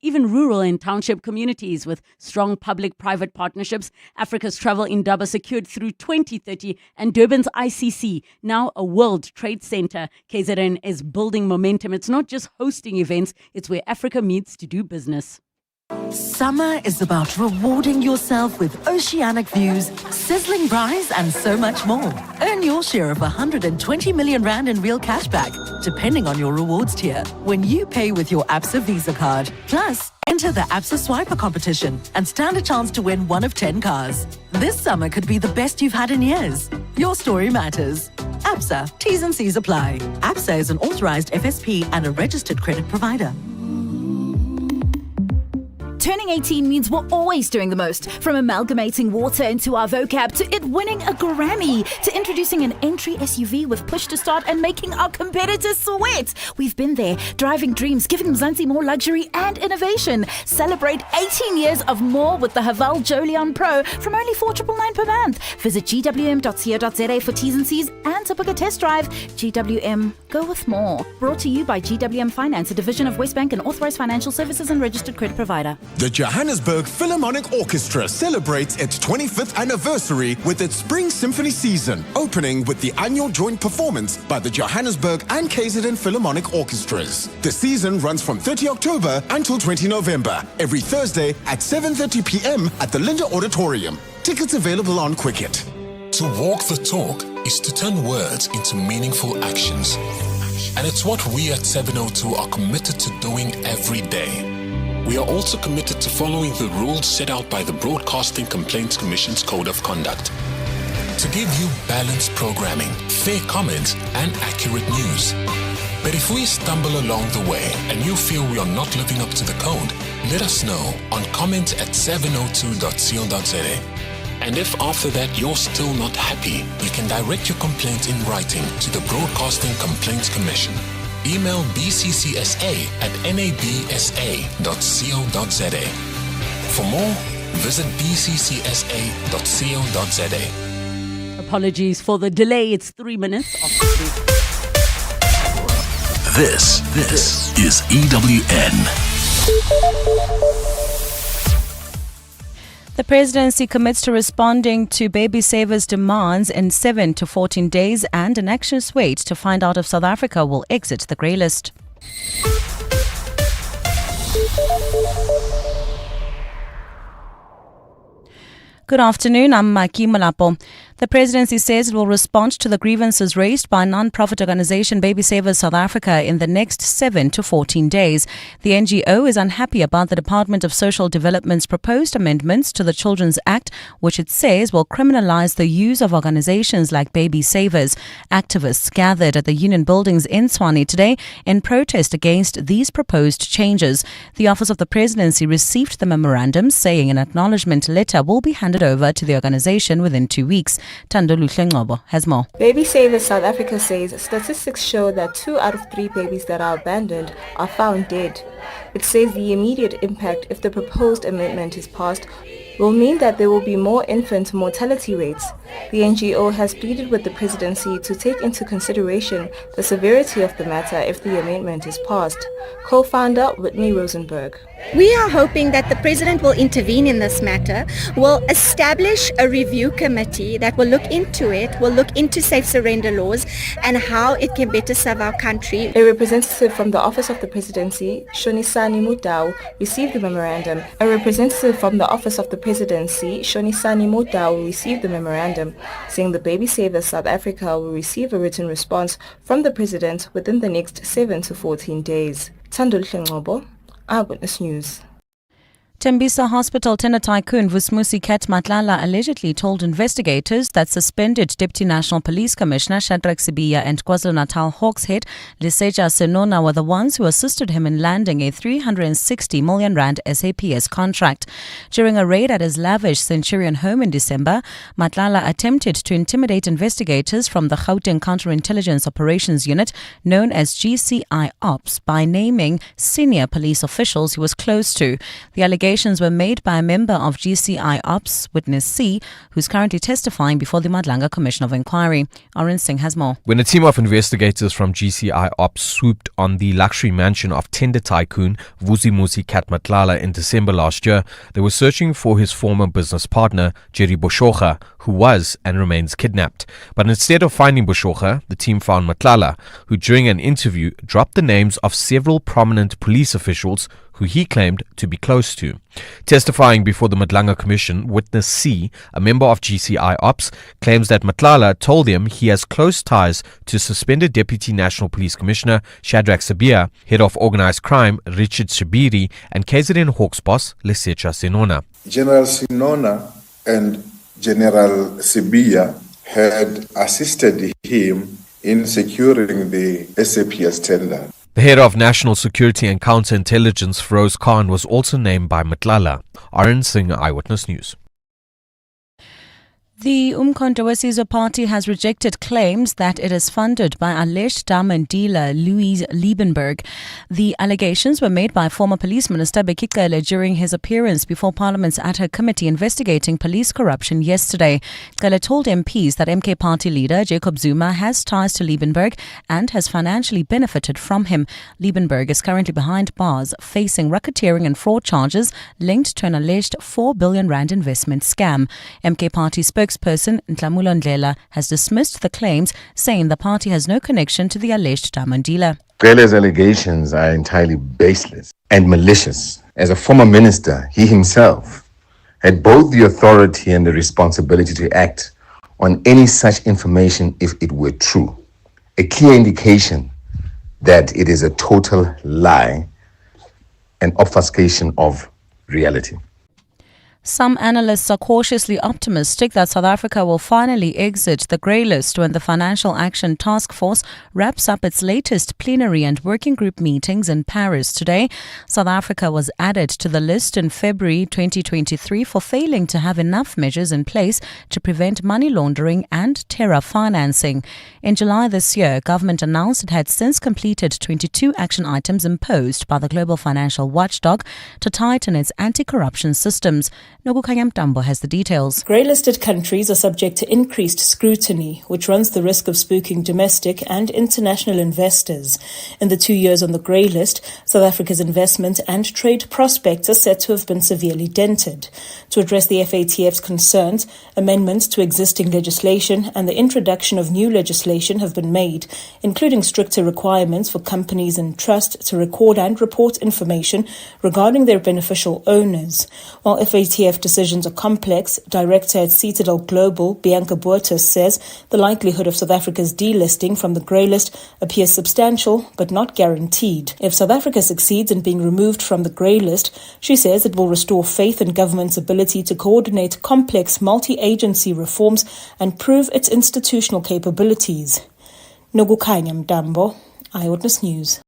even rural and township communities with strong public-private partnerships. Africa's travel indaba secured through 2030 and Durban's ICC, now a World Trade Center. KZN is building momentum. It's not just hosting events, it's where Africa meets to do business. Summer is about rewarding yourself with oceanic views, sizzling braais, and so much more. Earn your share of 120 million rand in real cashback, depending on your rewards tier, when you pay with your Absa Visa card. Plus, enter the Absa Swiper competition and stand a chance to win one of 10 cars. This summer could be the best you've had in years. Your story matters. Absa, T's and C's apply. Absa is an authorized FSP and a registered credit provider. Turning 18 means we're always doing the most. From amalgamating water into our vocab to it winning a Grammy to introducing an entry SUV with push to start and making our competitors sweat. We've been there, driving dreams, giving Mzansi more luxury and innovation. Celebrate 18 years of more with the Haval Jolion Pro from only 4,999 per month. Visit gwm.co.za for T's and C's and to book a test drive. GWM, go with more. Brought to you by GWM Finance, a division of Westbank and authorized financial services and registered credit provider. The Johannesburg Philharmonic Orchestra celebrates its 25th anniversary with its Spring Symphony season, opening with the annual joint performance by the Johannesburg and KZN Philharmonic Orchestras. The season runs from 30 October until 20 November, every Thursday at 7:30 p.m. at the Linda Auditorium. Tickets available on Quicket. To walk the talk is to turn words into meaningful actions. And it's what we at 702 are committed to doing every day. We are also committed to following the rules set out by the Broadcasting Complaints Commission's Code of Conduct to give you balanced programming, fair comments, and accurate news. But if we stumble along the way and you feel we are not living up to the code, let us know on comment@702.co.za. And if after that you're still not happy, you can direct your complaint in writing to the Broadcasting Complaints Commission. Email bccsa@nabsa.co.za. For more, visit bccsa.co.za. Apologies for the delay. It's 3 minutes after 3. This is EWN. The presidency commits to responding to baby savers' demands in 7 to 14 days and an anxious wait to find out if South Africa will exit the grey list. Good afternoon, I'm Maki Malapo. The presidency says it will respond to the grievances raised by non-profit organisation Baby Savers South Africa in the next 7 to 14 days. The NGO is unhappy about the Department of Social Development's proposed amendments to the Children's Act, which it says will criminalise the use of organisations like Baby Savers. Activists gathered at the Union Buildings in Tshwane today in protest against these proposed changes. The Office of the Presidency received the memorandum, saying an acknowledgement letter will be handed over to the organisation within 2 weeks. Tandolu Ngcobo has more. Baby Savers South Africa says statistics show that 2 out of 3 babies that are abandoned are found dead. It says the immediate impact, if the proposed amendment is passed, will mean that there will be more infant mortality rates. The NGO has pleaded with the presidency to take into consideration the severity of the matter if the amendment is passed. Co-founder Whitney Rosenberg. We are hoping that the president will intervene in this matter, will establish a review committee that will look into it, will look into safe surrender laws and how it can better serve our country. A representative from the Office of the Presidency, Shonisani Mutau, received the memorandum. A representative from the Office of the Presidency, Shonisani Mutau, received the memorandum, saying the Baby Savers South Africa will receive a written response from the president within the next 7 to 14 days. Tandolu Ngcobo, Eyewitness News. Tembisa Hospital tender tycoon Vusmusi Ket Matlala allegedly told investigators that suspended Deputy National Police Commissioner Shadrack Sibiya and KwaZulu-Natal Hawks head Liseja Senona were the ones who assisted him in landing a 360 million rand SAPS contract. During a raid at his lavish Centurion home in December, Matlala attempted to intimidate investigators from the Gauteng Counterintelligence Operations Unit, known as GCI Ops, by naming senior police officials he was close to. The allegation allegations were made by a member of GCI Ops, Witness C, who's currently testifying before the Madlanga Commission of Inquiry. Arun Singh has more. When a team of investigators from GCI Ops swooped on the luxury mansion of tender tycoon Vusimuzi Matlala in December last year, they were searching for his former business partner, Jerry Boshocha, who was and remains kidnapped. But instead of finding Boshocha, the team found Matlala, who during an interview dropped the names of several prominent police officials who he claimed to be close to. Testifying before the Madlanga Commission, Witness C, a member of GCI Ops, claims that Matlala told him he has close ties to suspended Deputy National Police Commissioner Shadrach Sabia, Head of Organised Crime Richard Shabiri, and KZN Hawks boss Lesetja Senona. General Senona and General Sabia had assisted him in securing the SAPS tender. The head of National Security and Counterintelligence, Feroz Khan, was also named by Matlala. Arun Singh, Eyewitness News. The Umkhonto weSizwe Party has rejected claims that it is funded by alleged diamond dealer Louis Liebenberg. The allegations were made by former Police Minister Bheki Cele during his appearance before Parliament's ad hoc committee investigating police corruption yesterday. Cele told MPs that MK Party leader Jacob Zuma has ties to Liebenberg and has financially benefited from him. Liebenberg is currently behind bars, facing racketeering and fraud charges linked to an alleged 4 billion rand investment scam. MK Party spokesperson Ntlamulo Ndlela has dismissed the claims, saying the party has no connection to the alleged diamond dealer. Cele's allegations are entirely baseless and malicious. As a former minister, he himself had both the authority and the responsibility to act on any such information if it were true. A clear indication that it is a total lie and obfuscation of reality. Some analysts are cautiously optimistic that South Africa will finally exit the grey list when the Financial Action Task Force wraps up its latest plenary and working group meetings in Paris today. South Africa was added to the list in February 2023 for failing to have enough measures in place to prevent money laundering and terror financing. In July this year, government announced it had since completed 22 action items imposed by the global financial watchdog to tighten its anti-corruption systems. Nogukanya Mtambo has the details. Grey-listed countries are subject to increased scrutiny, which runs the risk of spooking domestic and international investors. In the 2 years on the grey list, South Africa's investment and trade prospects are said to have been severely dented. To address the FATF's concerns, amendments to existing legislation and the introduction of new legislation have been made, including stricter requirements for companies and trusts to record and report information regarding their beneficial owners. While FATF decisions are complex, Director at Citadel Global, Bianca Boertes, says the likelihood of South Africa's delisting from the grey list appears substantial but not guaranteed. If South Africa succeeds in being removed from the grey list, she says it will restore faith in government's ability to coordinate complex multi-agency reforms and prove its institutional capabilities. Nogukanya Mtambo, Eyewitness News.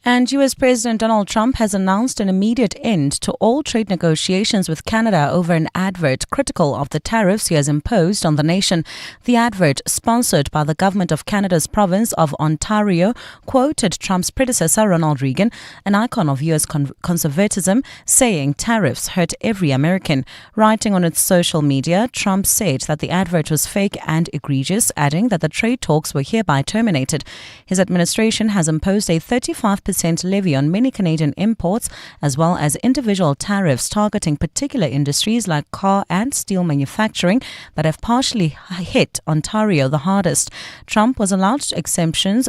And US President Donald Trump has announced an immediate end to all trade negotiations with Canada over an advert critical of the tariffs he has imposed on the nation. The advert, sponsored by the government of Canada's province of Ontario, quoted Trump's predecessor Ronald Reagan, an icon of US conservatism, saying tariffs hurt every American. Writing on its social media, Trump said that the advert was fake and egregious, adding that the trade talks were hereby terminated. His administration has imposed a 35% levy on many Canadian imports, as well as individual tariffs targeting particular industries like car and steel manufacturing that have partially hit Ontario the hardest. Trump has allowed exemptions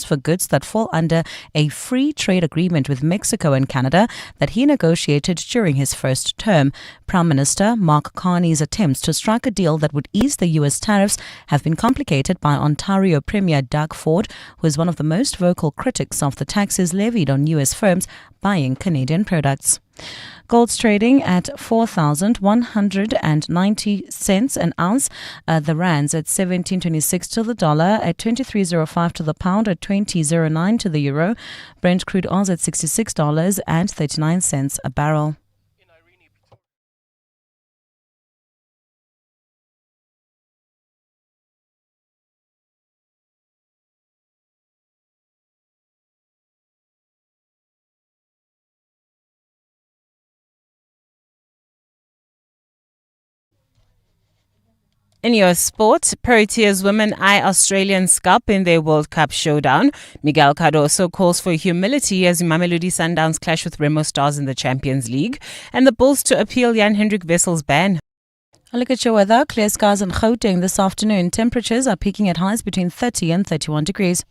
for goods that fall under a free trade agreement with Mexico and Canada that he negotiated during his first term. Prime Minister Mark Carney's attempts to strike a deal that would ease the U.S. tariffs have been complicated by Ontario Premier Doug Ford, who is one of the most vocal critics of the taxes levied on U.S. firms buying Canadian products. Gold's trading at 4,190 cents an ounce. The rands at 17.26 to the dollar, at 23.05 to the pound, at 20.09 to the euro. Brent crude oil at $66.39 a barrel. In your sport, Proteas women eye Australian scalp in their World Cup showdown. Miguel Cardoso calls for humility as Mamelodi Sundowns clash with Remo Stars in the Champions League. And the Bulls to appeal Jan-Hendrik Wessel's ban. A look at your weather. Clear skies in Gauteng this afternoon. Temperatures are peaking at highs between 30 and 31 degrees.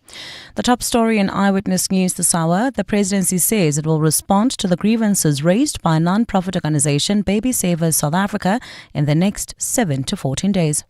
The top story in Eyewitness News this hour. The presidency says it will respond to the grievances raised by non-profit organisation Baby Savers South Africa in the next 7 to 14 days.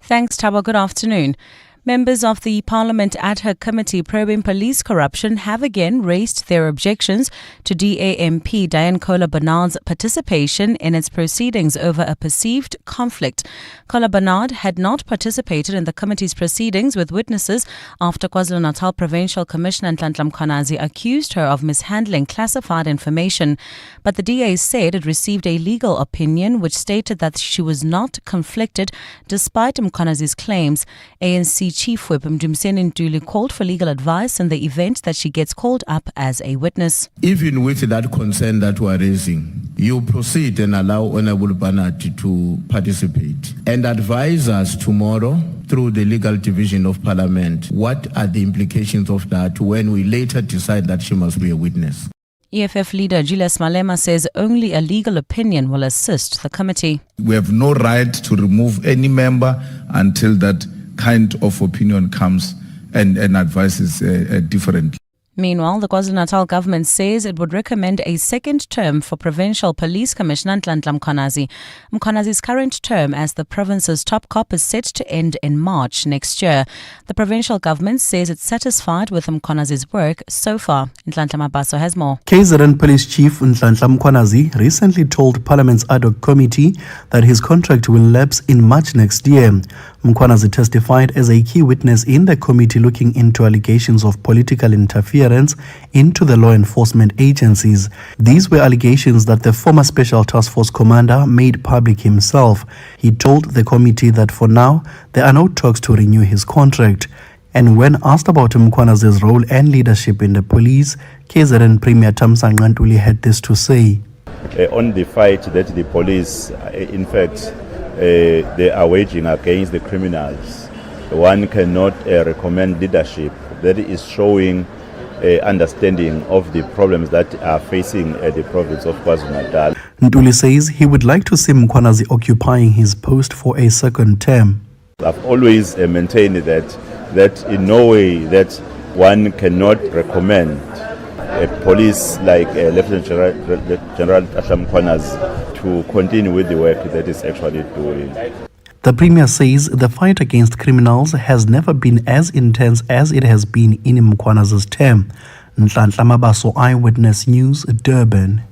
Thanks, Taba. Good afternoon. Members of the Parliament Ad Hoc Committee probing police corruption have again raised their objections to DAMP Diane Kola Bernard's participation in its proceedings over a perceived conflict. Kola Bernard had not participated in the committee's proceedings with witnesses after KwaZulu-Natal Provincial Commissioner Nhlanhla Mkhwanazi accused her of mishandling classified information. But the DA said it received a legal opinion which stated that she was not conflicted despite Mkhwanazi's claims. ANC Chief Whip Mdumiseni Ntuli called for legal advice in the event that she gets called up as a witness. Even with that concern that we are raising, you proceed and allow Honorable Bernard to participate and advise us tomorrow through the legal division of Parliament what are the implications of that when we later decide that she must be a witness. EFF leader Julius Malema says only a legal opinion will assist the committee. We have no right to remove any member until that kind of opinion comes and advises differently. Meanwhile, the KwaZulu-Natal government says it would recommend a second term for Provincial Police Commissioner Nhlanhla Mkhwanazi. Mkhwanazi's current term as the province's top cop is set to end in March next year. The provincial government says it's satisfied with Mkhwanazi's work so far. Nhlanhla Mabaso has more. KZN Police Chief Nhlanhla Mkhwanazi recently told Parliament's ad hoc committee that his contract will lapse in March next year. Mkhwanazi testified as a key witness in the committee looking into allegations of political interference into the law enforcement agencies. These were allegations that the former Special Task Force commander made public himself. He told the committee that for now, there are no talks to renew his contract. And when asked about Mkhwanazi's role and leadership in the police, KZN Premier Thamsanqa Ntuli had this to say. On the fight that the police, in fact, they are waging against the criminals, one cannot recommend leadership that is showing understanding of the problems that are facing the province of KwaZulu-Natal. Ntuli says he would like to see Mkhwanazi occupying his post for a second term. I've always maintained that in no way that one cannot recommend a police like Lieutenant General Asham Mkhwanazi to continue with the work that is actually doing. The Premier says the fight against criminals has never been as intense as it has been in Mkhwanazi's term. Nhlanhla Mabaso, Eyewitness News, Durban.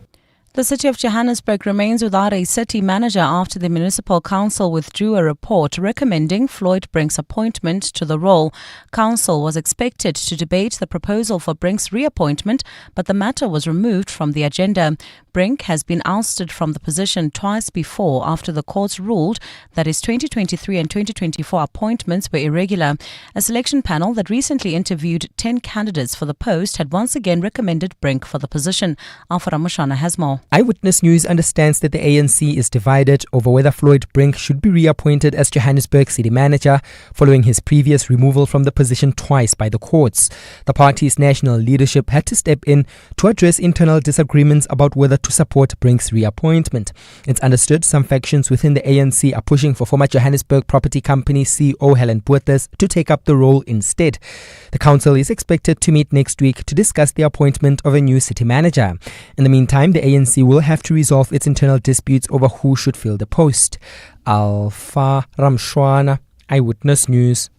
The city of Johannesburg remains without a city manager after the municipal council withdrew a report recommending Floyd Brink's appointment to the role. Council was expected to debate the proposal for Brink's reappointment, but the matter was removed from the agenda. Brink has been ousted from the position twice before after the courts ruled that his 2023 and 2024 appointments were irregular. A selection panel that recently interviewed 10 candidates for the post had once again recommended Brink for the position. Alpha Ramushana has more. Eyewitness News understands that the ANC is divided over whether Floyd Brink should be reappointed as Johannesburg city manager following his previous removal from the position twice by the courts. The party's national leadership had to step in to address internal disagreements about whether to support Brink's reappointment. It's understood some factions within the ANC are pushing for former Johannesburg Property Company CEO Helen Botha to take up the role instead. The council is expected to meet next week to discuss the appointment of a new city manager. In the meantime, the ANC will have to resolve its internal disputes over who should fill the post. Alpha Ramshwana, Eyewitness News.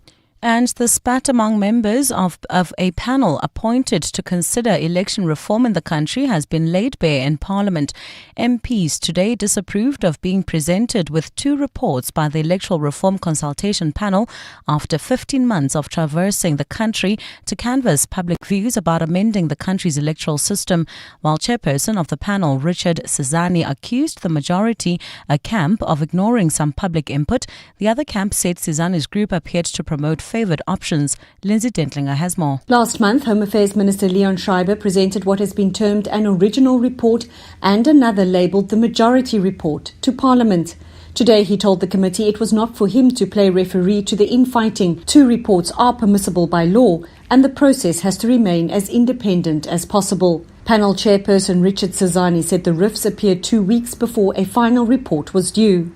And the spat among members of a panel appointed to consider election reform in the country has been laid bare in Parliament. MPs today disapproved of being presented with 2 reports by the Electoral Reform Consultation Panel after 15 months of traversing the country to canvass public views about amending the country's electoral system. While chairperson of the panel, Richard Sizani, accused the majority camp of ignoring some public input, the other camp said Sizani's group appeared to promote favoured options. Lindsay Dentlinger has more. Last month, Home Affairs Minister Leon Schreiber presented what has been termed an original report and another labelled the majority report to Parliament. Today, he told the committee it was not for him to play referee to the infighting. 2 reports are permissible by law, and the process has to remain as independent as possible. Panel chairperson Richard Sizani said the rifts appeared 2 weeks before a final report was due.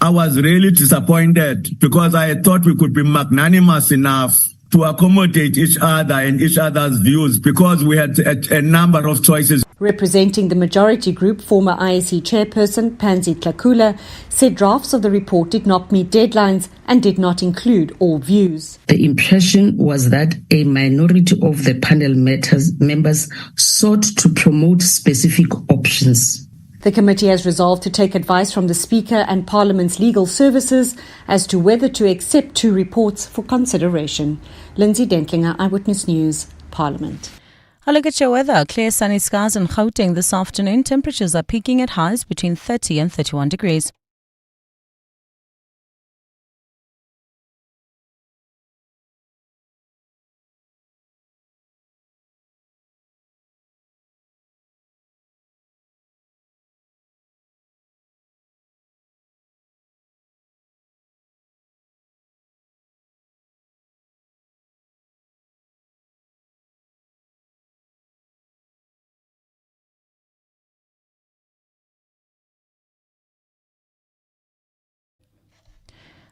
I was really disappointed because I thought we could be magnanimous enough to accommodate each other and each other's views because we had a number of choices. Representing the majority group, former IEC chairperson Pansy Tlakula said drafts of the report did not meet deadlines and did not include all views. The impression was that a minority of the panel members sought to promote specific options. The committee has resolved to take advice from the Speaker and Parliament's legal services as to whether to accept two reports for consideration. Lindsay Dentlinger, Eyewitness News, Parliament. A look at your weather. Clear sunny skies in Gauteng this afternoon. Temperatures are peaking at highs between 30 and 31 degrees.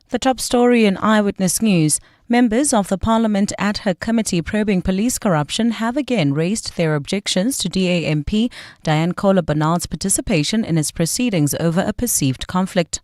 The top story in Eyewitness News. Members of the Parliament Ad Hoc Committee probing police corruption have again raised their objections to DAMP Diane Kohler-Bernard's participation in its proceedings over a perceived conflict.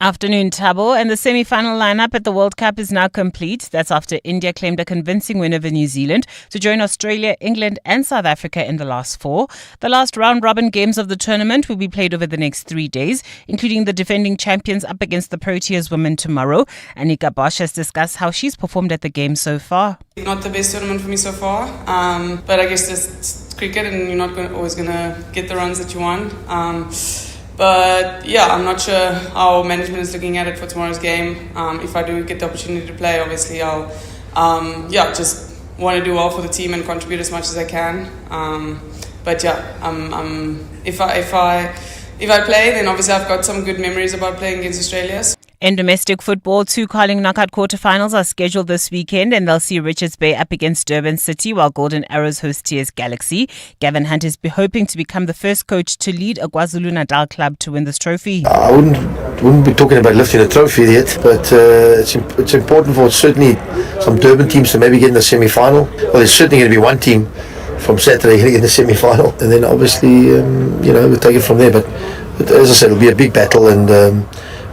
Afternoon, Tabo. And the semi-final lineup at the World Cup is now complete. That's after India claimed a convincing win over New Zealand to join Australia, England and South Africa in the last four. The last round-robin games of the tournament will be played over the next 3 days, including the defending champions up against the Proteas women tomorrow. Anika Bosch has discussed how she's performed at the game so far. Not the best tournament for me so far, but I guess it's cricket and you're not always going to get the runs that you want. But yeah, I'm not sure how management is looking at it for tomorrow's game. If I do get the opportunity to play, obviously I'll just want to do well for the team and contribute as much as I can. But yeah, if I play, then obviously I've got some good memories about playing against Australia. In domestic football, 2 Carling knockout quarterfinals are scheduled this weekend, and they'll see Richards Bay up against Durban City, while Golden Arrows host TS Galaxy. Gavin Hunt is hoping to become the first coach to lead a KwaZulu-Natal club to win this trophy. I wouldn't be talking about lifting a trophy yet, but it's important for certainly some Durban teams to maybe get in the semi-final. Well, there's certainly going to be one team from Saturday going to get in the semi-final, and then obviously we'll take it from there. But as I said, it'll be a big battle, and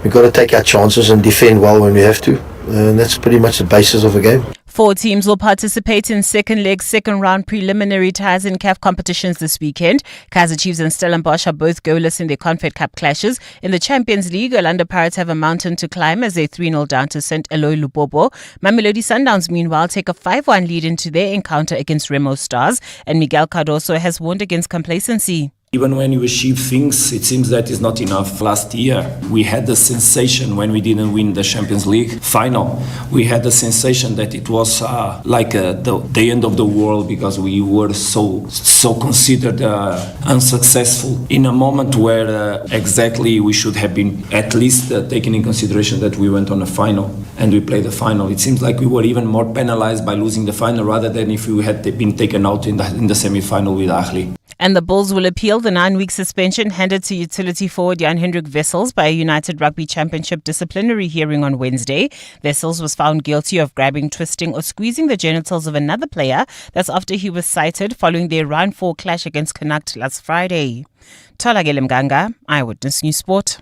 we've got to take our chances and defend well when we have to. And that's pretty much the basis of the game. 4 teams will participate in second leg, second round preliminary ties in CAF competitions this weekend. Kaizer Chiefs and Stellenbosch are both goalless in their Confed Cup clashes. In the Champions League, Orlando Pirates have a mountain to climb as they 3-0 down to St. Eloi Lupopo. Mamelodi Sundowns, meanwhile, take a 5-1 lead into their encounter against Remo Stars. And Miguel Cardoso has warned against complacency. Even when you achieve things, it seems that is not enough. Last year, we had the sensation when we didn't win the Champions League final. We had the sensation that it was like the end of the world because we were so considered unsuccessful in a moment where exactly we should have been at least taken in consideration that we went on a final and we played the final. It seems like we were even more penalized by losing the final rather than if we had been taken out in the semi-final with Ahli. And the Bulls will appeal the 9-week suspension handed to utility forward Jan-Hendrik Wessels by a United Rugby Championship disciplinary hearing on Wednesday. Wessels was found guilty of grabbing, twisting or squeezing the genitals of another player. That's after he was cited following their round 4 clash against Connacht last Friday. Tolagele Mganga, Eyewitness News Sport.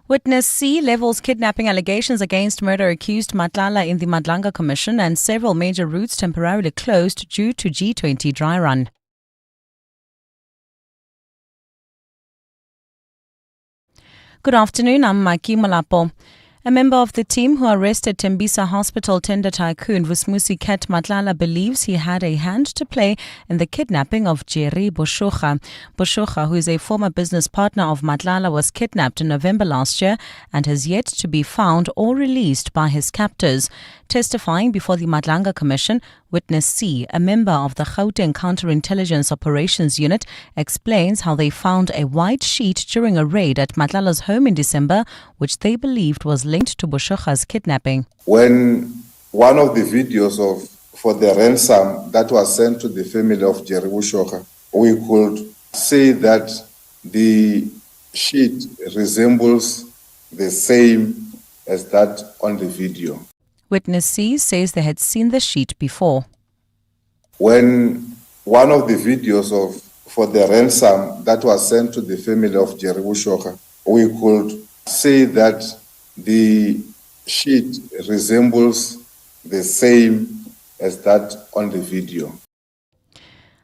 Witness C levels kidnapping allegations against murder-accused Matlala in the Madlanga Commission, and several major routes temporarily closed due to G20 dry run. Good afternoon, I'm Maki Molapo. A member of the team who arrested Tembisa Hospital tender tycoon Vusmusi Ket Matlala believes he had a hand to play in the kidnapping of Jerry Boshoga. Boshoga, who is a former business partner of Matlala, was kidnapped in November last year and has yet to be found or released by his captors. Testifying before the Madlanga Commission, Witness C, a member of the Gauteng Counterintelligence Operations Unit, explains how they found a white sheet during a raid at Matlala's home in December, which they believed was linked to Boshoga's kidnapping. When one of the videos for the ransom that was sent to the family of Jerry Boshoga, we could say that the sheet resembles the same as that on the video. Witness C says they had seen the sheet before. When one of the videos for the ransom that was sent to the family of Jerry Boshoga, we could say that the sheet resembles the same as that on the video.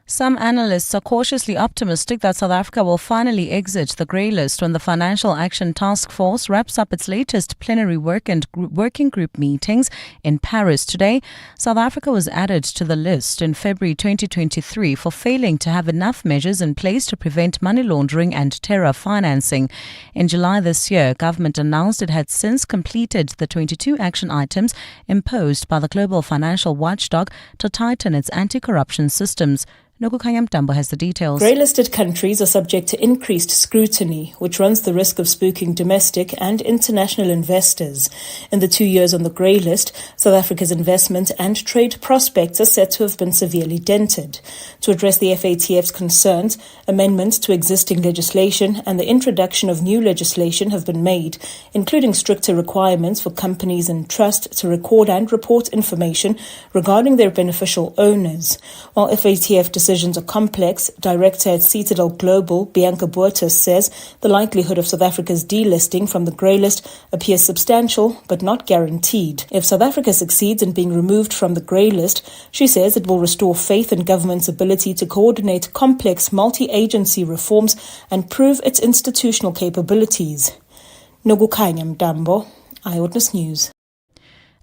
Some analysts are cautiously optimistic that South Africa will finally exit the grey list when the Financial Action Task Force wraps up its latest plenary working group meetings in Paris today. South Africa was added to the list in February 2023 for failing to have enough measures in place to prevent money laundering and terror financing. In July this year, government announced it had since completed the 22 action items imposed by the global financial watchdog to tighten its anti-corruption systems. Nokukanya Mtambo has the details. Grey-listed countries are subject to increased scrutiny, which runs the risk of spooking domestic and international investors. In the 2 years on the grey list, South Africa's investment and trade prospects are said to have been severely dented. To address the FATF's concerns, amendments to existing legislation and the introduction of new legislation have been made, including stricter requirements for companies and trusts to record and report information regarding their beneficial owners. While FATF decisions are complex, Director at Citadel Global, Bianca Boertes, says the likelihood of South Africa's delisting from the grey list appears substantial but not guaranteed. If South Africa succeeds in being removed from the grey list, she says it will restore faith in government's ability to coordinate complex multi-agency reforms and prove its institutional capabilities. Nogukanya Mdambo, Eyewitness News.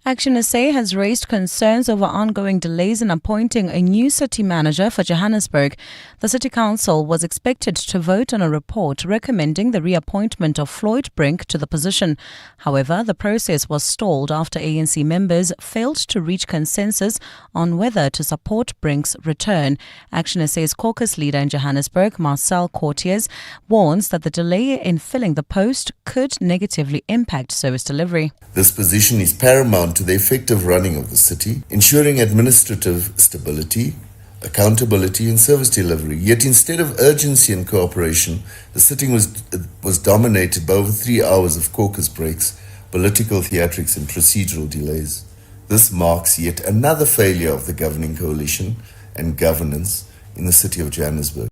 Action SA has raised concerns over ongoing delays in appointing a new city manager for Johannesburg. The City Council was expected to vote on a report recommending the reappointment of Floyd Brink to the position. However, the process was stalled after ANC members failed to reach consensus on whether to support Brink's return. Action SA's caucus leader in Johannesburg, Marcel Courtiers, warns that the delay in filling the post could negatively impact service delivery. This position is paramount to the effective running of the city, ensuring administrative stability, accountability and service delivery. Yet instead of urgency and cooperation, the sitting was dominated by over 3 hours of caucus breaks, political theatrics and procedural delays. This marks yet another failure of the governing coalition and governance in the city of Johannesburg.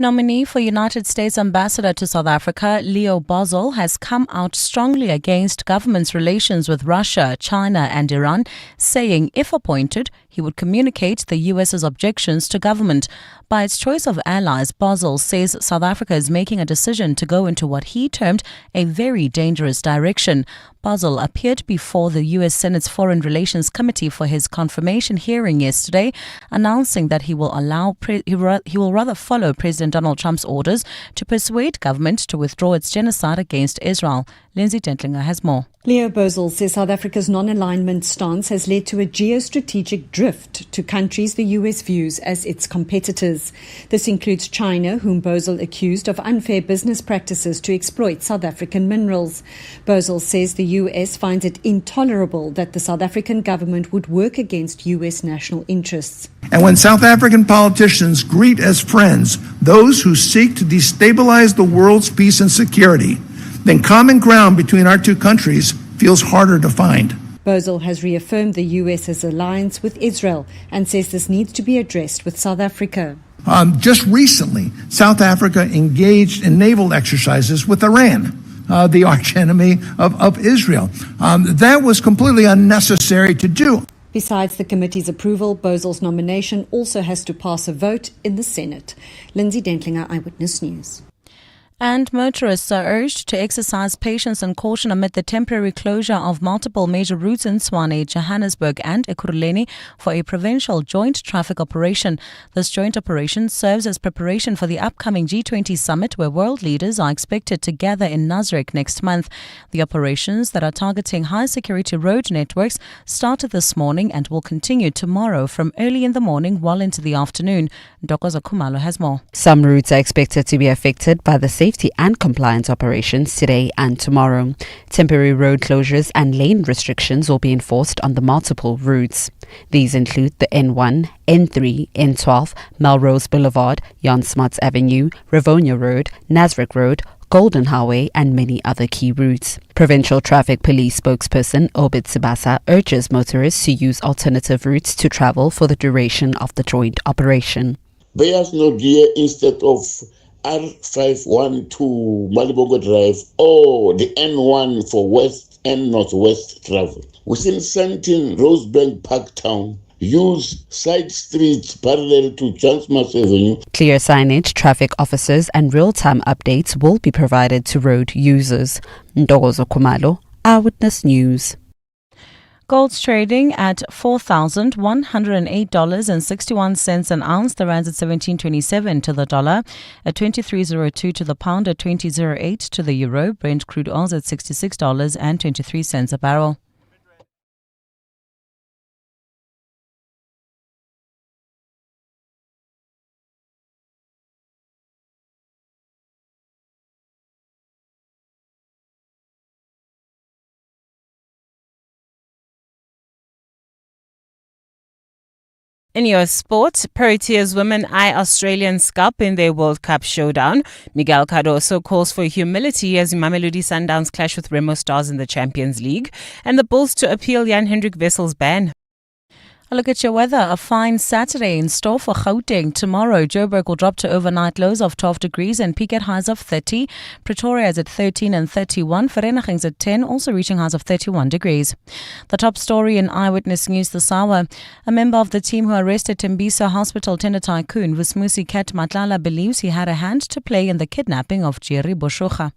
Nominee for United States Ambassador to South Africa, Leo Boswell, has come out strongly against government's relations with Russia, China and Iran, saying if appointed, he would communicate the US's objections to government. By its choice of allies, Boswell says South Africa is making a decision to go into what he termed a very dangerous direction. Boswell appeared before the U.S. Senate's Foreign Relations Committee for his confirmation hearing yesterday, announcing that he will rather follow President Donald Trump's orders to persuade government to withdraw its genocide against Israel. Lindsay Dentlinger has more. Leo Boswell says South Africa's non-alignment stance has led to a geostrategic drift to countries the US views as its competitors. This includes China, whom Boswell accused of unfair business practices to exploit South African minerals. Boswell says the US finds it intolerable that the South African government would work against US national interests. And when South African politicians greet as friends those who seek to destabilize the world's peace and security, then common ground between our two countries feels harder to find. Boswell has reaffirmed the US's alliance with Israel and says this needs to be addressed with South Africa. Just recently, South Africa engaged in naval exercises with Iran, the archenemy of Israel. That was completely unnecessary to do. Besides the committee's approval, Bozel's nomination also has to pass a vote in the Senate. Lindsay Dentlinger, Eyewitness News. And motorists are urged to exercise patience and caution amid the temporary closure of multiple major routes in Tshwane, Johannesburg and Ekurhuleni for a provincial joint traffic operation. This joint operation serves as preparation for the upcoming G20 summit where world leaders are expected to gather in Nasrec next month. The operations that are targeting high-security road networks started this morning and will continue tomorrow from early in the morning well into the afternoon. Dokoza Khumalo has more. Some routes are expected to be affected by the safety and compliance operations today and tomorrow. Temporary road closures and lane restrictions will be enforced on the multiple routes. These include the N1, N3, N12, Melrose Boulevard, Jan Smuts Avenue, Rivonia Road, Nasrec Road, Golden Highway and many other key routes. Provincial Traffic Police spokesperson Obed Sibasa urges motorists to use alternative routes to travel for the duration of the joint operation. Beyers Nodia instead of R51 to Malibongo Drive or the N1 for west and northwest travel. Within Sandton, Rosebank Park Town, use side streets parallel to Transmars Avenue. Clear signage, traffic officers and real-time updates will be provided to road users. Ndogozo Khumalo, Eyewitness News. Gold's trading at $4,108.61 an ounce. The rand's at 17.27 to the dollar, at 23.02 to the pound, at 20.08 to the euro. Brent crude oil's at $66.23 a barrel. In your sport, Proteas women eye Australian scalp in their World Cup showdown. Miguel Cardoso calls for humility as Mamelodi Sundowns clash with Remo Stars in the Champions League. And the Bulls to appeal Jan-Hendrik Wessel's ban. A look at your weather. A fine Saturday in store for Gauteng. Tomorrow, Joburg will drop to overnight lows of 12 degrees and peak at highs of 30. Pretoria is at 13 and 31. Vereeniging's at 10, also reaching highs of 31 degrees. The top story in Eyewitness News this hour. A member of the team who arrested Tembisa Hospital tender tycoon Vusimuzi Kat Matlala believes he had a hand to play in the kidnapping of Jerry Boshoga.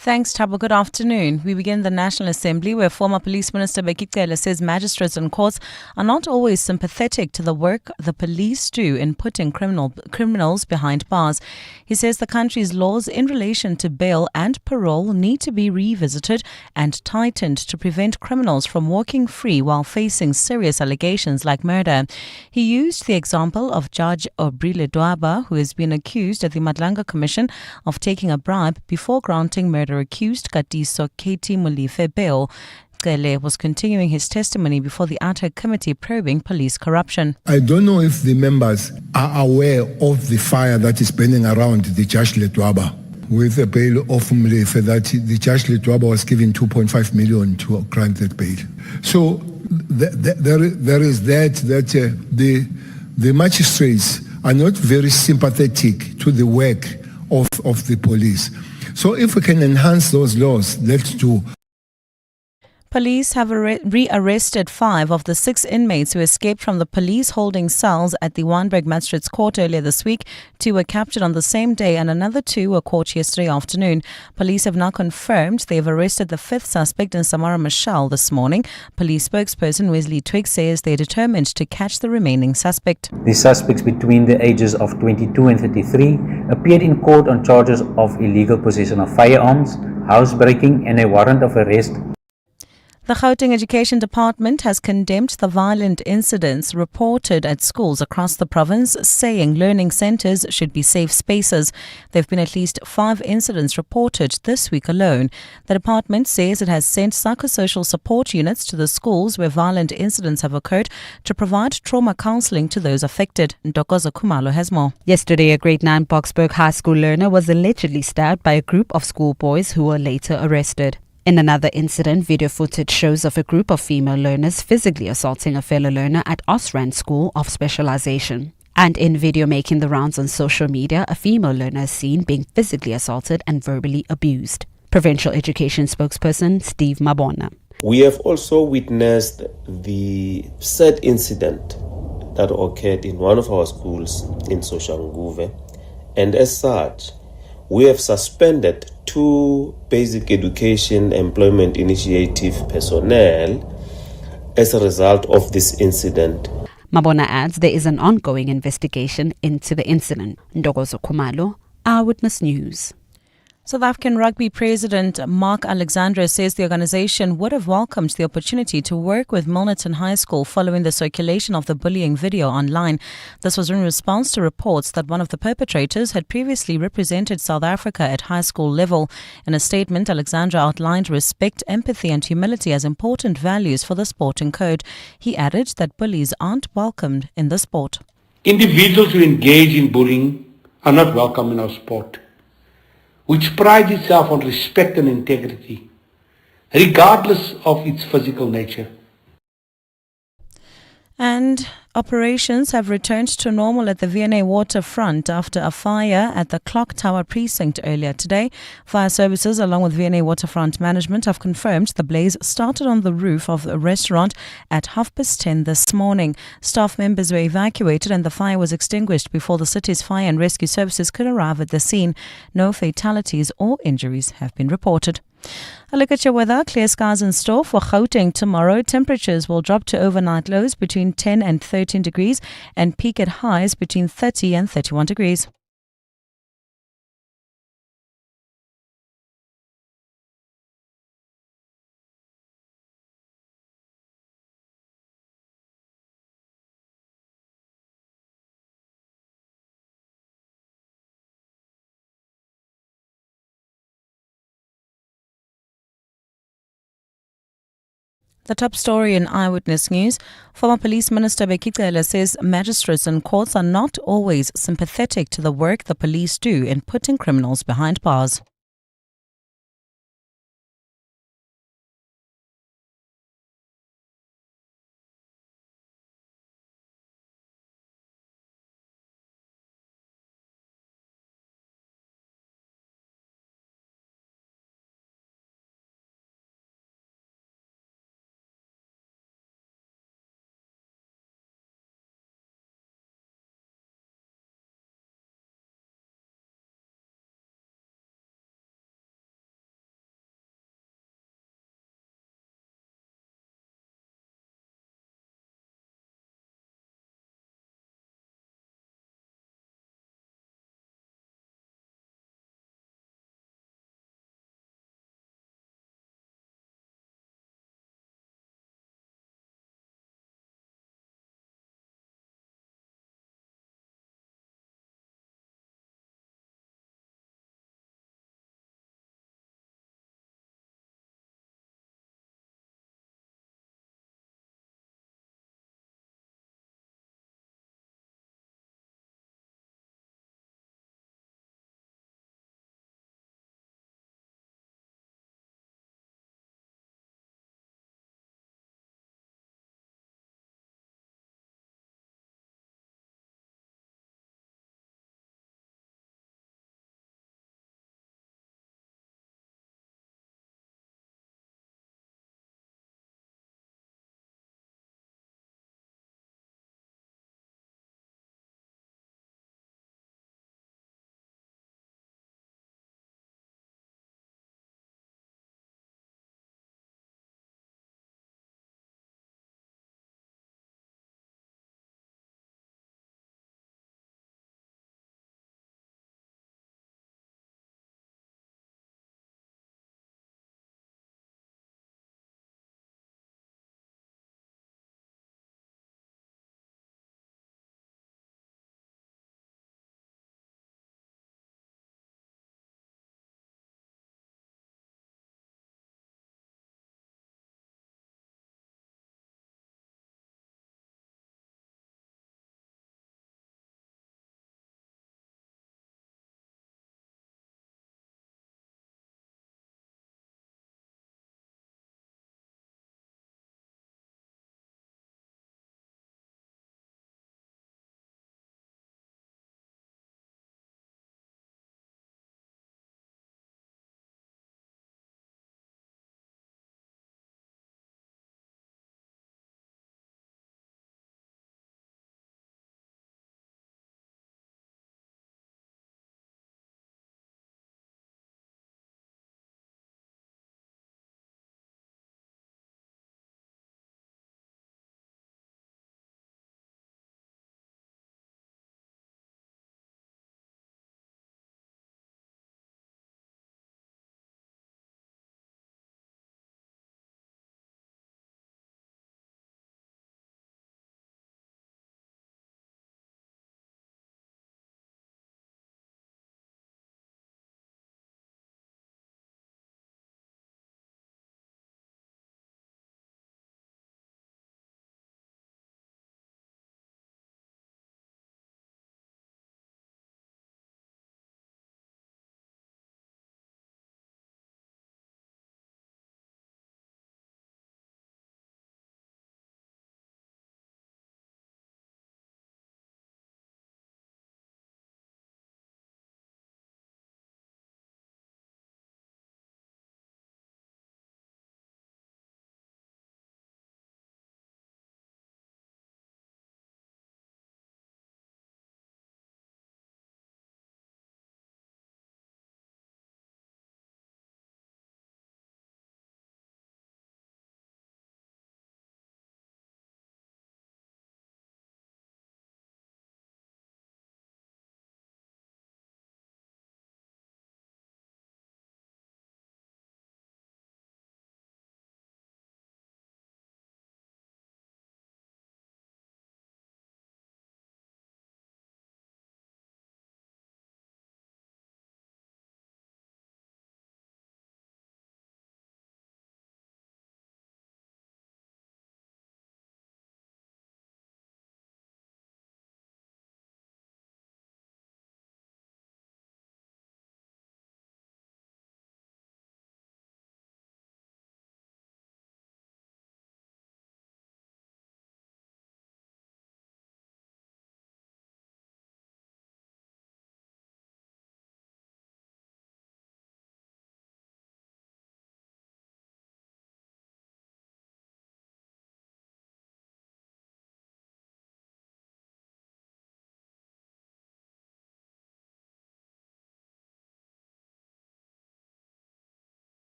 Thanks, Tabo. Good afternoon. We begin the National Assembly where former Police Minister Bekicela says magistrates and courts are not always sympathetic to the work the police do in putting criminals behind bars. He says the country's laws in relation to bail and parole need to be revisited and tightened to prevent criminals from walking free while facing serious allegations like murder. He used the example of Judge Obrile Dwaba, who has been accused at the Madlanga Commission of taking a bribe before granting murder-accused Katiso Katie Mulife bail. Cele was continuing his testimony before the ad hoc committee probing police corruption. I don't know if the members are aware of the fire that is burning around the Judge Letwaba with the bail of Mulife, that the Judge Letwaba was given 2.5 million to grant that bail. So there is that the magistrates are not very sympathetic to the work of the police. So if we can enhance those laws, let's do. Police have rearrested 5 of the 6 inmates who escaped from the police holding cells at the Wynberg Magistrates Court earlier this week. 2 were captured on the same day and another 2 were caught yesterday afternoon. Police have now confirmed they have arrested the 5th suspect in Samara Machel this morning. Police spokesperson Wesley Twigg says they are determined to catch the remaining suspect. The suspects between the ages of 22 and 33 appeared in court on charges of illegal possession of firearms, housebreaking and a warrant of arrest. The Gauteng Education Department has condemned the violent incidents reported at schools across the province, saying learning centres should be safe spaces. There have been at least 5 incidents reported this week alone. The department says it has sent psychosocial support units to the schools where violent incidents have occurred to provide trauma counselling to those affected. Ntokozo Khumalo has more. Yesterday, a grade 9 Boksburg High School learner was allegedly stabbed by a group of schoolboys who were later arrested. In another incident, video footage shows of a group of female learners physically assaulting a fellow learner at Osrand School of Specialization. And in video making the rounds on social media, a female learner is seen being physically assaulted and verbally abused. Provincial Education spokesperson Steve Mabona. We have also witnessed the sad incident that occurred in one of our schools in Soshanguve, and as such, we have suspended 2 basic education employment initiative personnel as a result of this incident. Mabona adds there is an ongoing investigation into the incident. Ntokozo Khumalo, Eyewitness News. South African Rugby President Mark Alexandra says the organisation would have welcomed the opportunity to work with Milnerton High School following the circulation of the bullying video online. This was in response to reports that one of the perpetrators had previously represented South Africa at high school level. In a statement, Alexandra outlined respect, empathy and humility as important values for the sporting code. He added that bullies aren't welcomed in the sport. Individuals who engage in bullying are not welcome in our sport, which prides itself on respect and integrity, regardless of its physical nature. And operations have returned to normal at the V&A waterfront after a fire at the Clock Tower precinct earlier today. Fire services along with V&A waterfront management have confirmed the blaze started on the roof of the restaurant at 10:30 this morning. Staff members were evacuated and the fire was extinguished before the city's fire and rescue services could arrive at the scene. No fatalities or injuries have been reported. A look at your weather. Clear skies in store for Gauteng tomorrow. Temperatures will drop to overnight lows between 10 and 13 degrees and peak at highs between 30 and 31 degrees. The top story in Eyewitness News. Former Police Minister Bekicela says magistrates and courts are not always sympathetic to the work the police do in putting criminals behind bars.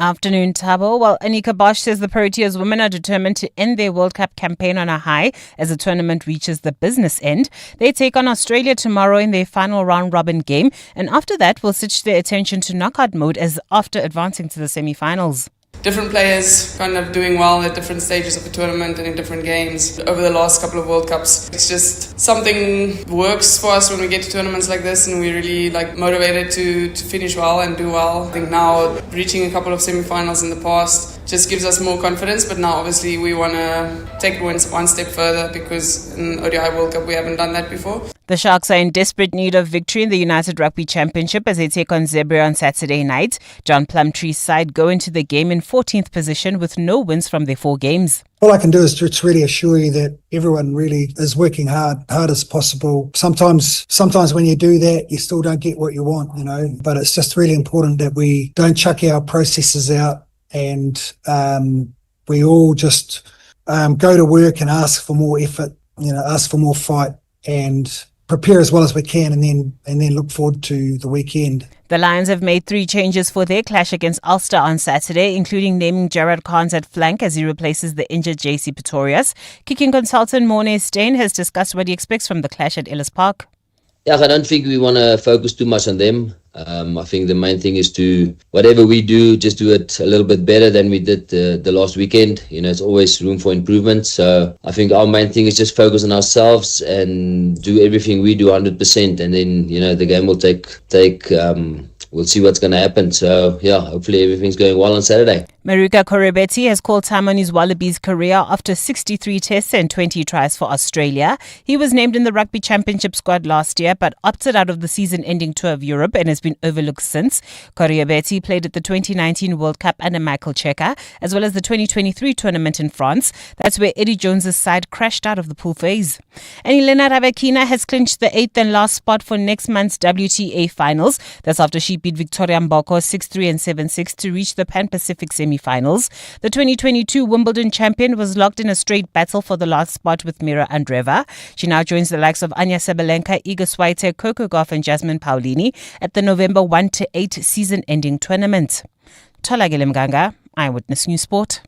Afternoon, Tabo. Well, Anika Bosch says the Proteas women are determined to end their World Cup campaign on a high as the tournament reaches the business end. They take on Australia tomorrow in their final round-robin game, and after that will switch their attention to knockout mode as after advancing to the semi-finals. Different players kind of doing well at different stages of the tournament and in different games over the last couple of World Cups. It's just something works for us when we get to tournaments like this, and we're really motivated to finish well and do well. I think now reaching a couple of semi-finals in the past just gives us more confidence, but now obviously we want to take it one step further because in ODI World Cup we haven't done that before. The Sharks are in desperate need of victory in the United Rugby Championship as they take on Zebra on Saturday night. John Plumtree's side go into the game in 14th position with no wins from their 4 games. All I can do is just really assure you that everyone really is working hard as possible. Sometimes when you do that, you still don't get what you want, but it's just really important that we don't chuck our processes out and we all just go to work and ask for more effort, ask for more fight and prepare as well as we can and then look forward to the weekend. The Lions have made 3 changes for their clash against Ulster on Saturday, including naming Gerard Carnes at flank as he replaces the injured JC Pretorius. Kicking consultant Morne Steyn has discussed what he expects from the clash at Ellis Park. Yeah, I don't think we want to focus too much on them. I think the main thing is to, whatever we do, just do it a little bit better than we did the last weekend. It's always room for improvement. So I think our main thing is just focus on ourselves and do everything we do 100%. And then, the game will we'll see what's going to happen. So, yeah, hopefully everything's going well on Saturday. Maruka Korebeti has called time on his Wallabies career after 63 tests and 20 tries for Australia. He was named in the Rugby Championship squad last year but opted out of the season-ending tour of Europe and has been overlooked since. Korebeti played at the 2019 World Cup under Michael Cheika as well as the 2023 tournament in France. That's where Eddie Jones's side crashed out of the pool phase. And Elena Rabakina has clinched the 8th and last spot for next month's WTA finals. That's after she beat Victoria Mboko 6-3 and 7-6 to reach the Pan-Pacific semi-finals. The 2022 Wimbledon champion was locked in a straight battle for the last spot with Mira Andreeva. She now joins the likes of Anya Sabalenka, Iga Swiatek, Coco Gauff and Jasmine Paolini at the November 1-8 season-ending tournament. Tolagile Mganga, Eyewitness News Sport.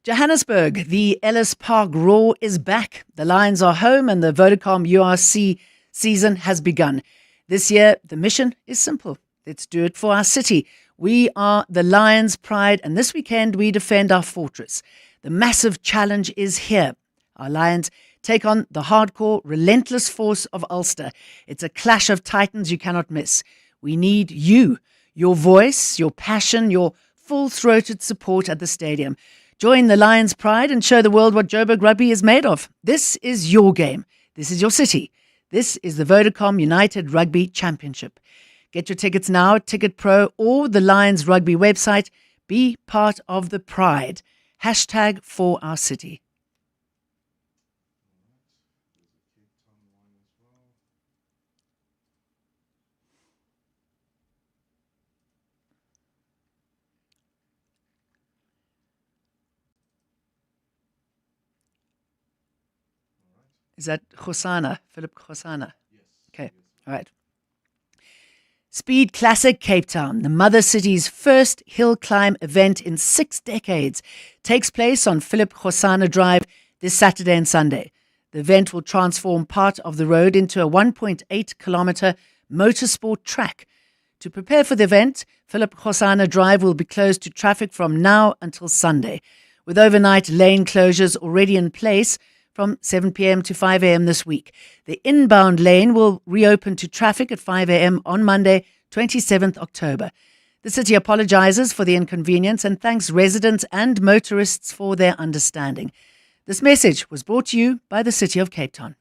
Johannesburg, the Ellis Park Roar is back. The Lions are home and the Vodacom URC season has begun. This year, the mission is simple. Let's do it for our city. We are the Lions' pride, and this weekend we defend our fortress. The massive challenge is here. Our Lions take on the hardcore, relentless force of Ulster. It's a clash of titans you cannot miss. We need you, your voice, your passion, your full-throated support at the stadium. Join the Lions' pride and show the world what Joburg rugby is made of. This is your game. This is your city. This is the Vodacom United Rugby Championship. Get your tickets now at Ticket Pro or the Lions Rugby website. Be part of the pride. Hashtag for our city. Is that Khosana? Philip Khosana? Yes. Okay, all right. Speed Classic Cape Town, the mother city's first hill climb event in 6 decades, takes place on Philip Khosana Drive this Saturday and Sunday. The event will transform part of the road into a 1.8-kilometre motorsport track. To prepare for the event, Philip Khosana Drive will be closed to traffic from now until Sunday, with overnight lane closures already in place from 7 p.m. to 5 a.m. this week. The inbound lane will reopen to traffic at 5 a.m. on Monday, 27th October. The city apologises for the inconvenience and thanks residents and motorists for their understanding. This message was brought to you by the City of Cape Town.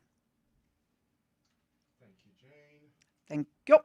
Thank you.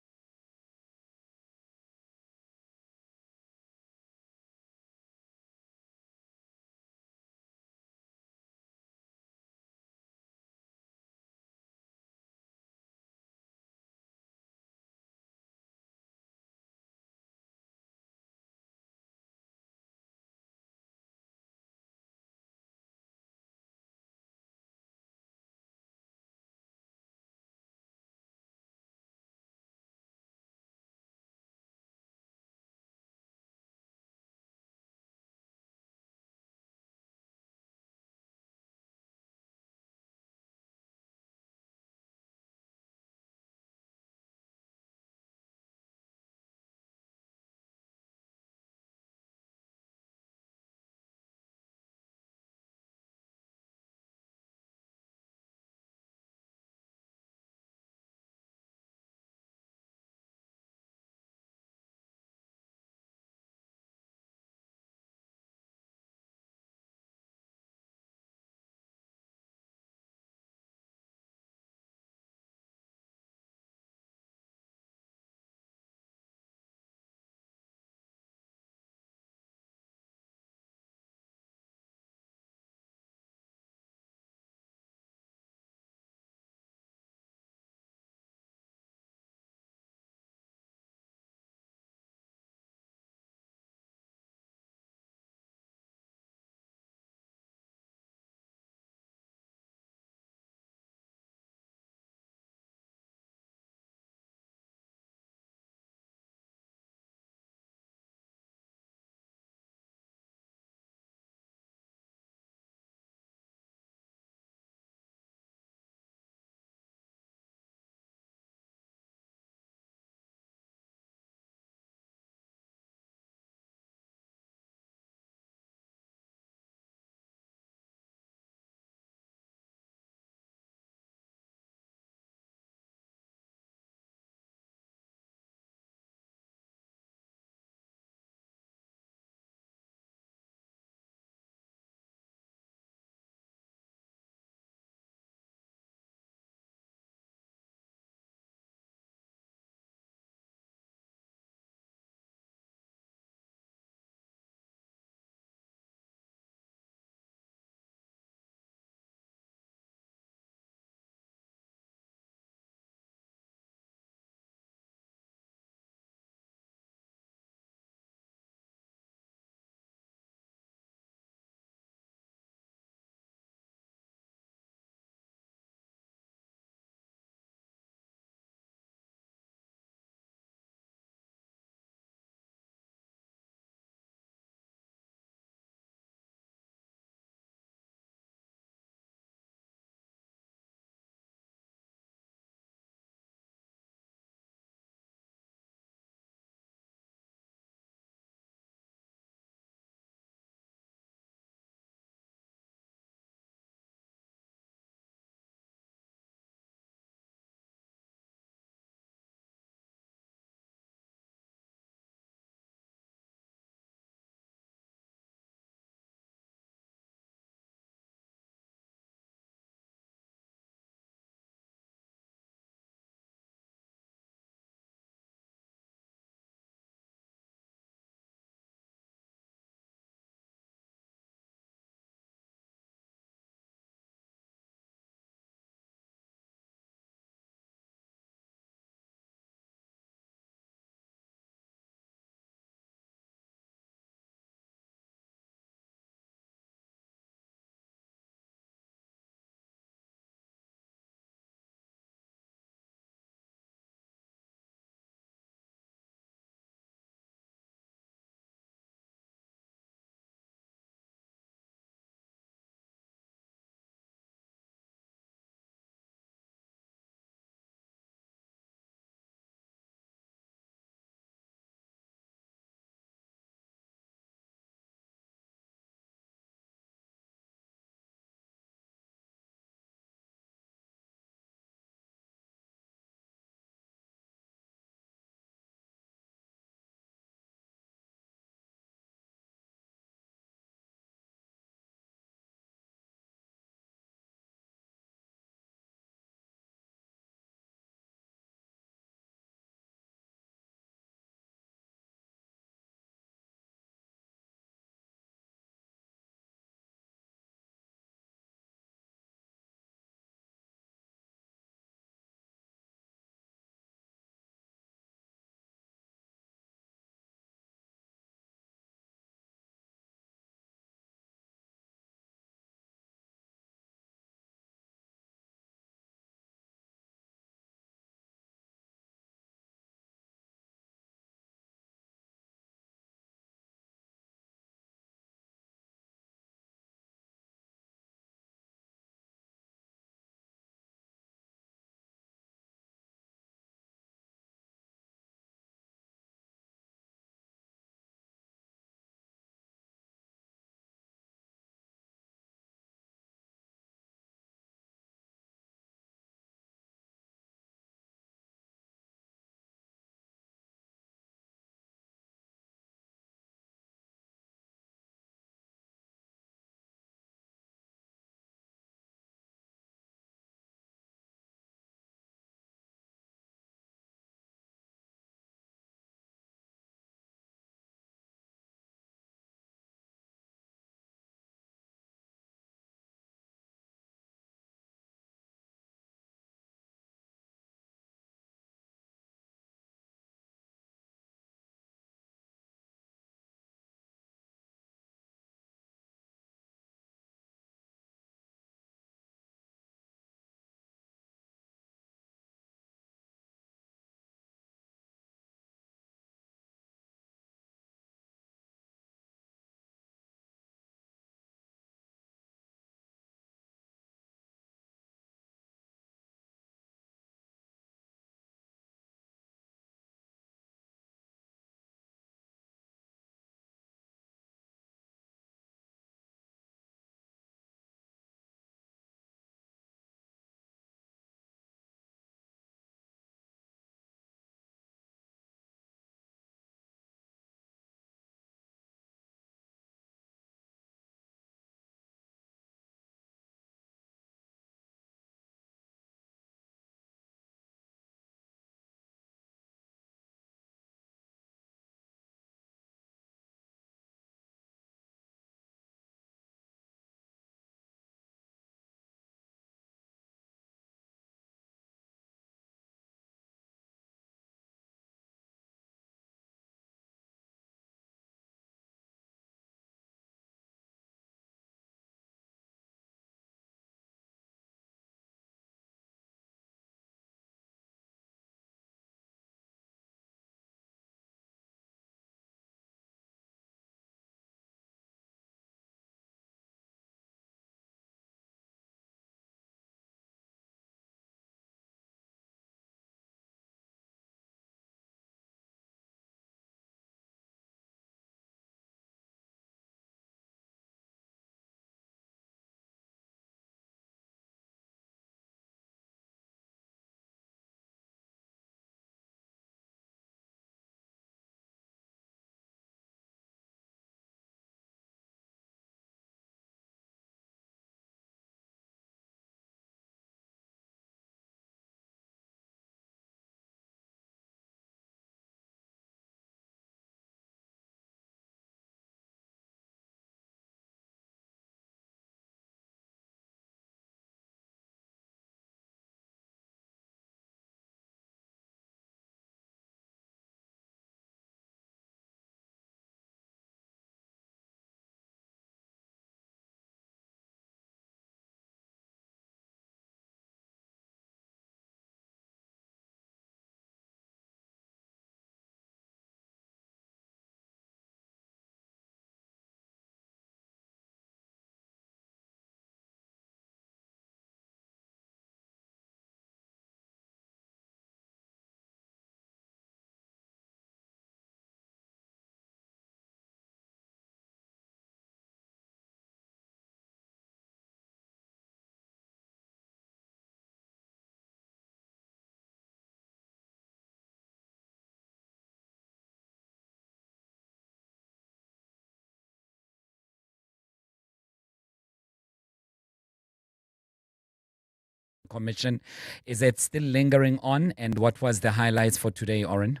commission. Is it still lingering on? And what was the highlights for today, Oren?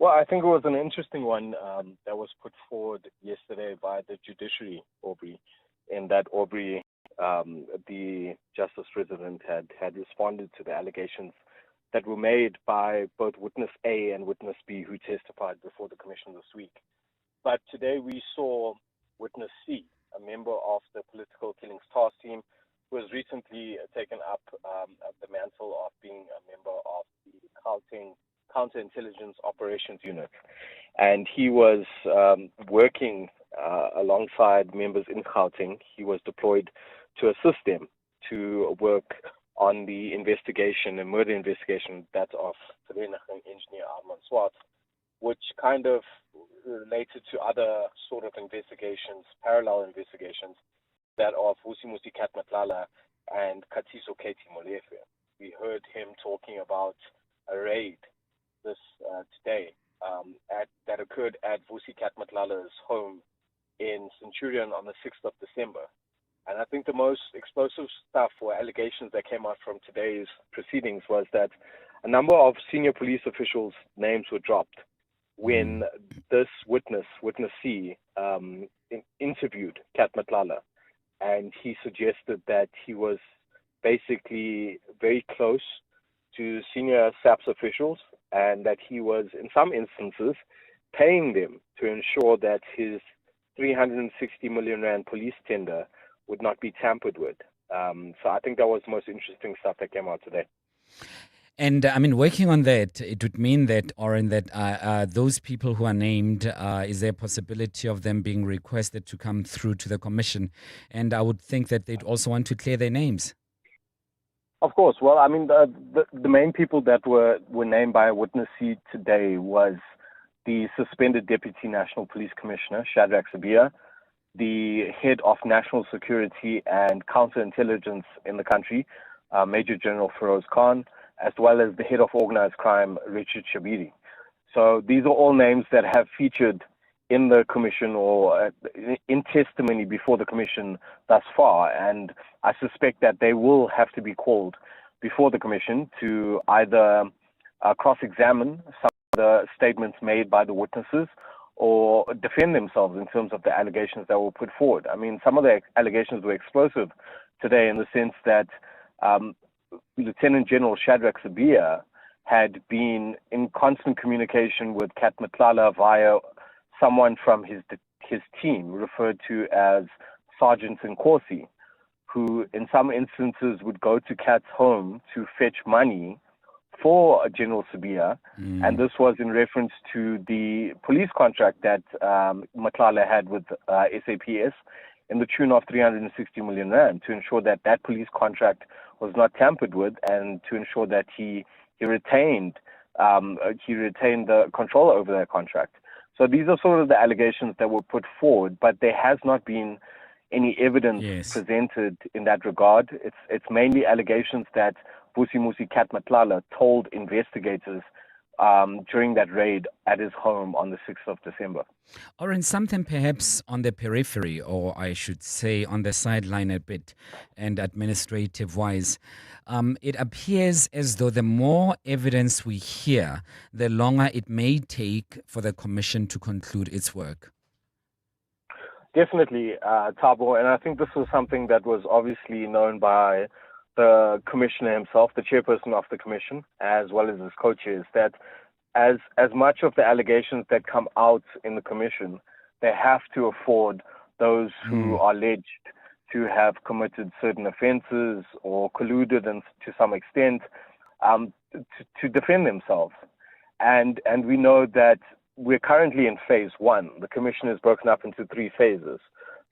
Well, I think it was an interesting one that was put forward yesterday by the judiciary, Aubrey, in that Aubrey, the Justice President, had responded to the allegations that were made by both Witness A and Witness B, who testified before the Commission this week. But today we saw Witness C, a member of the Political Killings Task Team, who has recently taken up the mantle of being a member of the Counterintelligence Operations Unit. And he was working alongside members in Gauteng. He was deployed to assist them to work on the investigation, a murder investigation, that of Vereniging Engineer Armand Swart, which kind of related to other sort of investigations, parallel investigations, that of Vusimusi Katmatlala and Katiso Katie Molefe. We heard him talking about a raid this today that occurred at Vusi Katmatlala's home in Centurion on the 6th of December. And I think the most explosive stuff or allegations that came out from today's proceedings was that a number of senior police officials' names were dropped when this witness C, interviewed Kat Matlala. And he suggested that he was basically very close to senior SAPS officials and that he was, in some instances, paying them to ensure that his 360 million rand police tender would not be tampered with. So I think that was the most interesting stuff that came out today. And I mean, working on that, it would mean that, Oren, that those people who are named, is there a possibility of them being requested to come through to the commission? And I would think that they'd also want to clear their names. Of course. Well, I mean, the main people that were named by Witness C today was the suspended Deputy National Police Commissioner, Shadrach Sabia, the head of national security and counterintelligence in the country, Major General Feroz Khan, as well as the head of organized crime, Richard Shabiri. So these are all names that have featured in the commission or in testimony before the commission thus far. And I suspect that they will have to be called before the commission to either cross-examine some of the statements made by the witnesses or defend themselves in terms of the allegations that were put forward. I mean, some of the allegations were explosive today in the sense that Lieutenant General Shadrach Sabia had been in constant communication with Kat Matlala via someone from his team, referred to as Sergeant Nkosi, who in some instances would go to Kat's home to fetch money for General Sabia, and this was in reference to the police contract that Matlala had with SAPS in the tune of 360 million rand to ensure that that police contract was not tampered with and to ensure that he retained the control over that contract. So these are sort of the allegations that were put forward, but there has not been any evidence presented in that regard. It's mainly allegations that Vusimusi Kat Matlala told investigators during that raid at his home on the 6th of December. Or in something perhaps on the periphery, or I should say on the sideline a bit, and administrative-wise, it appears as though the more evidence we hear, the longer it may take for the commission to conclude its work. Definitely, Thabo, and I think this was something that was obviously known by the commissioner himself, the chairperson of the commission, as well as his co-chairs, that as much of the allegations that come out in the commission, they have to afford those who are alleged to have committed certain offences or colluded and to some extent to defend themselves. And we know that we're currently in phase one. The commission is broken up into 3 phases.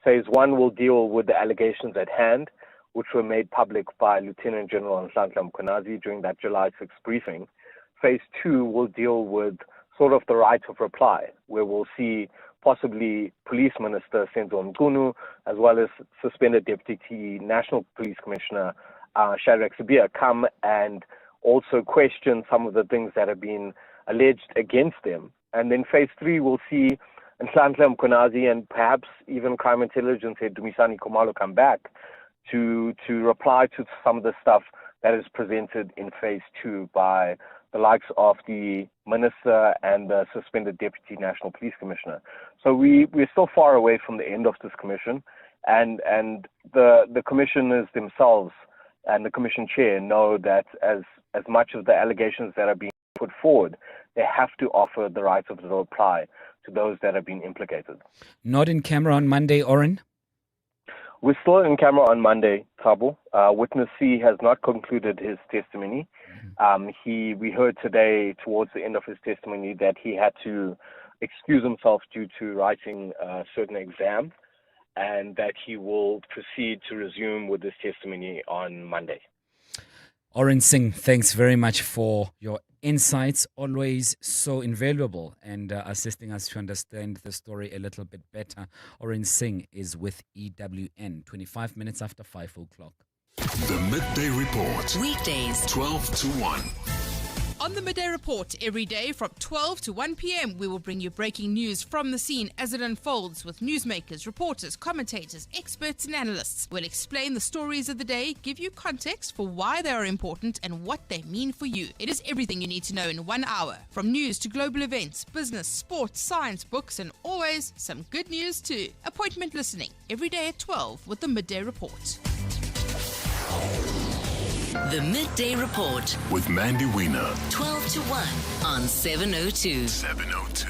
Phase one will deal with the allegations at hand, which were made public by Lieutenant General Nhlanhla Mkhwanazi during that July 6th briefing. Phase 2 will deal with sort of the right of reply, where we'll see possibly Police Minister Senzo Mchunu, as well as suspended Deputy National Police Commissioner Shadrach Sabia come and also question some of the things that have been alleged against them. And then phase 3 will see Nhlanhla Mkhwanazi and perhaps even crime intelligence head Dumisani Khumalo come back to reply to some of the stuff that is presented in phase 2 by the likes of the minister and the suspended deputy national police commissioner. So we're still far away from the end of this commission, and the commissioners themselves and the commission chair know that as much of the allegations that are being put forward, they have to offer the rights of the reply to those that have been implicated. Not in camera on Monday, Oren? We're still in camera on Monday, Thabo. Witness C has not concluded his testimony. We heard today, towards the end of his testimony, that he had to excuse himself due to writing a certain exam, and that he will proceed to resume with his testimony on Monday. Oren Singh, thanks very much for your insights, always so invaluable and assisting us to understand the story a little bit better. Oren Singh is with EWN, 25 minutes after 5 o'clock. The Midday Report. Weekdays, 12 to 1. On the Midday Report, every day from 12 to 1 p.m, we will bring you breaking news from the scene as it unfolds with newsmakers, reporters, commentators, experts and analysts. We'll explain the stories of the day, give you context for why they are important and what they mean for you. It is everything you need to know in 1 hour, from news to global events, business, sports, science, books and always some good news too. Appointment listening every day at 12 with the Midday Report. The Midday Report with Mandy Wiener. 12 to 1 on 702. 702.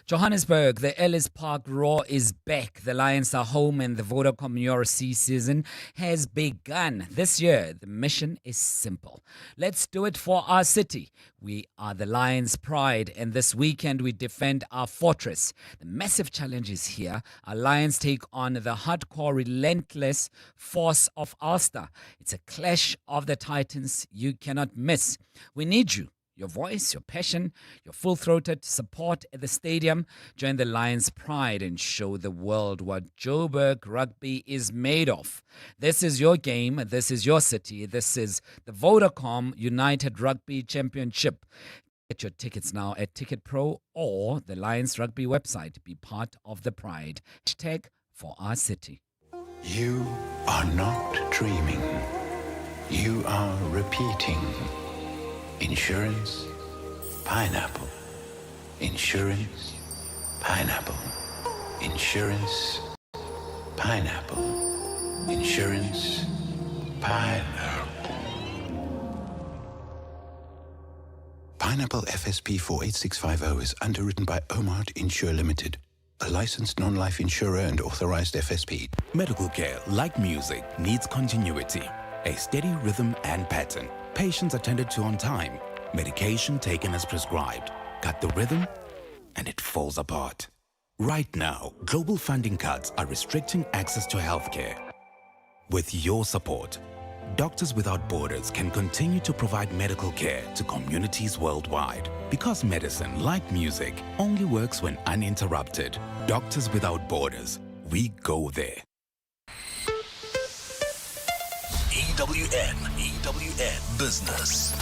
Johannesburg, the Ellis Park Roar is back. The Lions are home and the Vodacom URC season has begun. This year, the mission is simple. Let's do it for our city. We are the Lions' pride, and this weekend we defend our fortress. The massive challenge is here. Our Lions take on the hardcore, relentless force of Ulster. It's a clash of the titans you cannot miss. We need you. Your voice, your passion, your full-throated support at the stadium. Join the Lions' pride and show the world what Joburg rugby is made of. This is your game. This is your city. This is the Vodacom United Rugby Championship. Get your tickets now at Ticket Pro or the Lions Rugby website. Be part of the pride. Hashtag for our city. You are not dreaming. You are repeating. Insurance, pineapple. Insurance, pineapple. Insurance, pineapple. Insurance, pineapple. Pineapple FSP 48650 is underwritten by Omart Insure Limited, a licensed non-life insurer and authorized FSP. Medical care, like music, needs continuity, a steady rhythm and pattern. Patients attended to on time, medication taken as prescribed. Cut the rhythm, and it falls apart. Right now, global funding cuts are restricting access to healthcare. With your support, Doctors Without Borders can continue to provide medical care to communities worldwide. Because medicine, like music, only works when uninterrupted. Doctors Without Borders, we go there. EWN Business.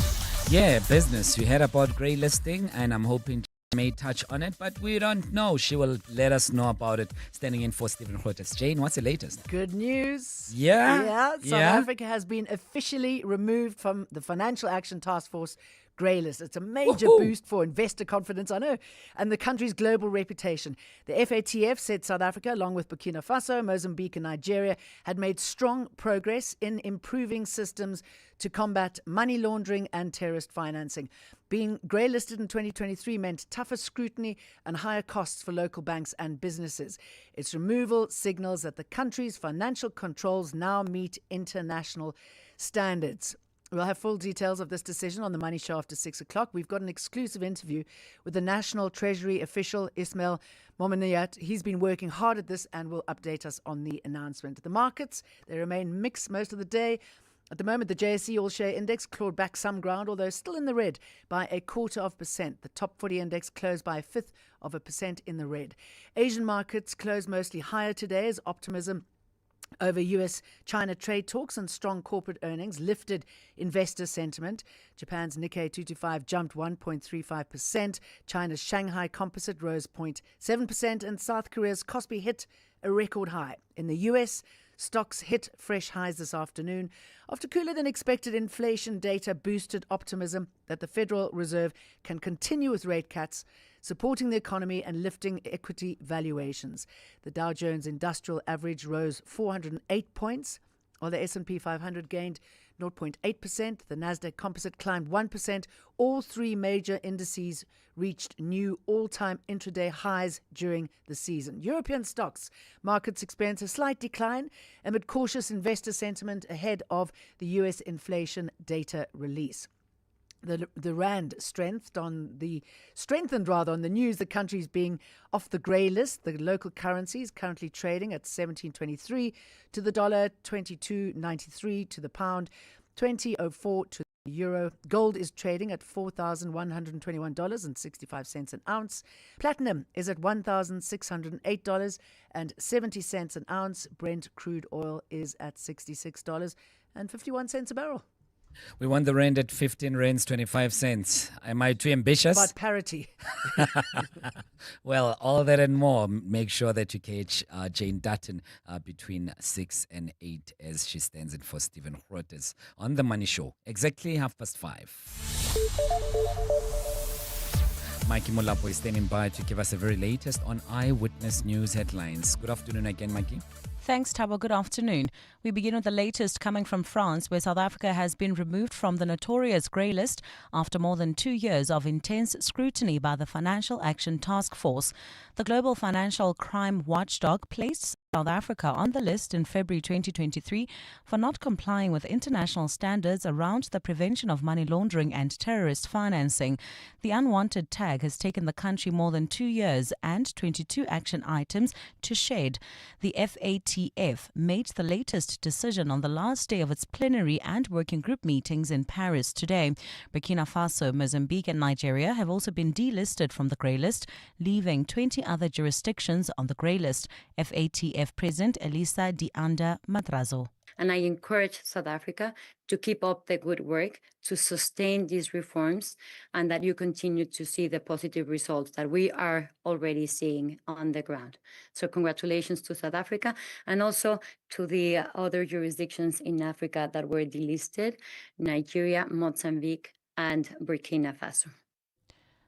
Yeah, business. You heard about grey listing, and I'm hoping she may touch on it, but we don't know. She will let us know about it. Standing in for Stephen Grotes. Jane, what's the latest? Good news. Yeah. South Africa has been officially removed from the Financial Action Task Force grey list. It's a major boost for investor confidence, I know, and the country's global reputation. The FATF said South Africa, along with Burkina Faso, Mozambique and Nigeria, had made strong progress in improving systems to combat money laundering and terrorist financing. Being grey listed in 2023 meant tougher scrutiny and higher costs for local banks and businesses. Its removal signals that the country's financial controls now meet international standards. We'll have full details of this decision on the Money Show after 6 o'clock. We've got an exclusive interview with the National Treasury official, Ismail Momaniat. He's been working hard at this and will update us on the announcement. The markets, they remain mixed most of the day. At the moment, the JSE All-Share Index clawed back some ground, although still in the red by 0.25%. The top 40 index closed by 0.5% in the red. Asian markets closed mostly higher today as optimism over US-China trade talks and strong corporate earnings lifted investor sentiment. Japan's Nikkei 225 jumped 1.35%. China's Shanghai Composite rose 0.7%. And South Korea's Kospi hit a record high. In the US, Stocks hit fresh highs this afternoon after cooler than expected inflation data boosted optimism that the Federal Reserve can continue with rate cuts, supporting the economy and lifting equity valuations. The Dow Jones Industrial Average rose 408 points, while the S&P 500 gained 0.8%. The Nasdaq Composite climbed 1%. All three major indices reached new all-time intraday highs during the season. European stocks markets experienced a slight decline amid cautious investor sentiment ahead of the US inflation data release. The rand strengthened on the news the country's being off the grey list. The local currency is currently trading at 17.23 to the dollar, 22.93 to the pound, 20.04 to the euro. Gold is trading at $4,121.65 an ounce. Platinum is at $1,608.70 an ounce. Brent crude oil is at $66.51 a barrel. We want the rand at 15 rands 25 cents. Am I too ambitious? About parity. Well, all that and more. Make sure that you catch Jane Dutton between 6 and 8 as she stands in for Stephen Grootes on The Money Show. Exactly 5:05. Mikey Molapo is standing by to give us the very latest on Eyewitness News headlines. Good afternoon again, Mikey. Thanks, Tabo. Good afternoon. We begin with the latest coming from France, where South Africa has been removed from the notorious grey list after more than 2 years of intense scrutiny by the Financial Action Task Force. The global financial crime watchdog placed South Africa on the list in February 2023 for not complying with international standards around the prevention of money laundering and terrorist financing. The unwanted tag has taken the country more than 2 years and 22 action items to shed. The FATF made the latest decision on the last day of its plenary and working group meetings in Paris today. Burkina Faso, Mozambique and Nigeria have also been delisted from the grey list, leaving 20 other jurisdictions on the grey list. FATF President Elisa Dianda Madrazo. And I encourage South Africa to keep up the good work, to sustain these reforms, and that you continue to see the positive results that we are already seeing on the ground. So congratulations to South Africa and also to the other jurisdictions in Africa that were delisted, Nigeria, Mozambique, and Burkina Faso.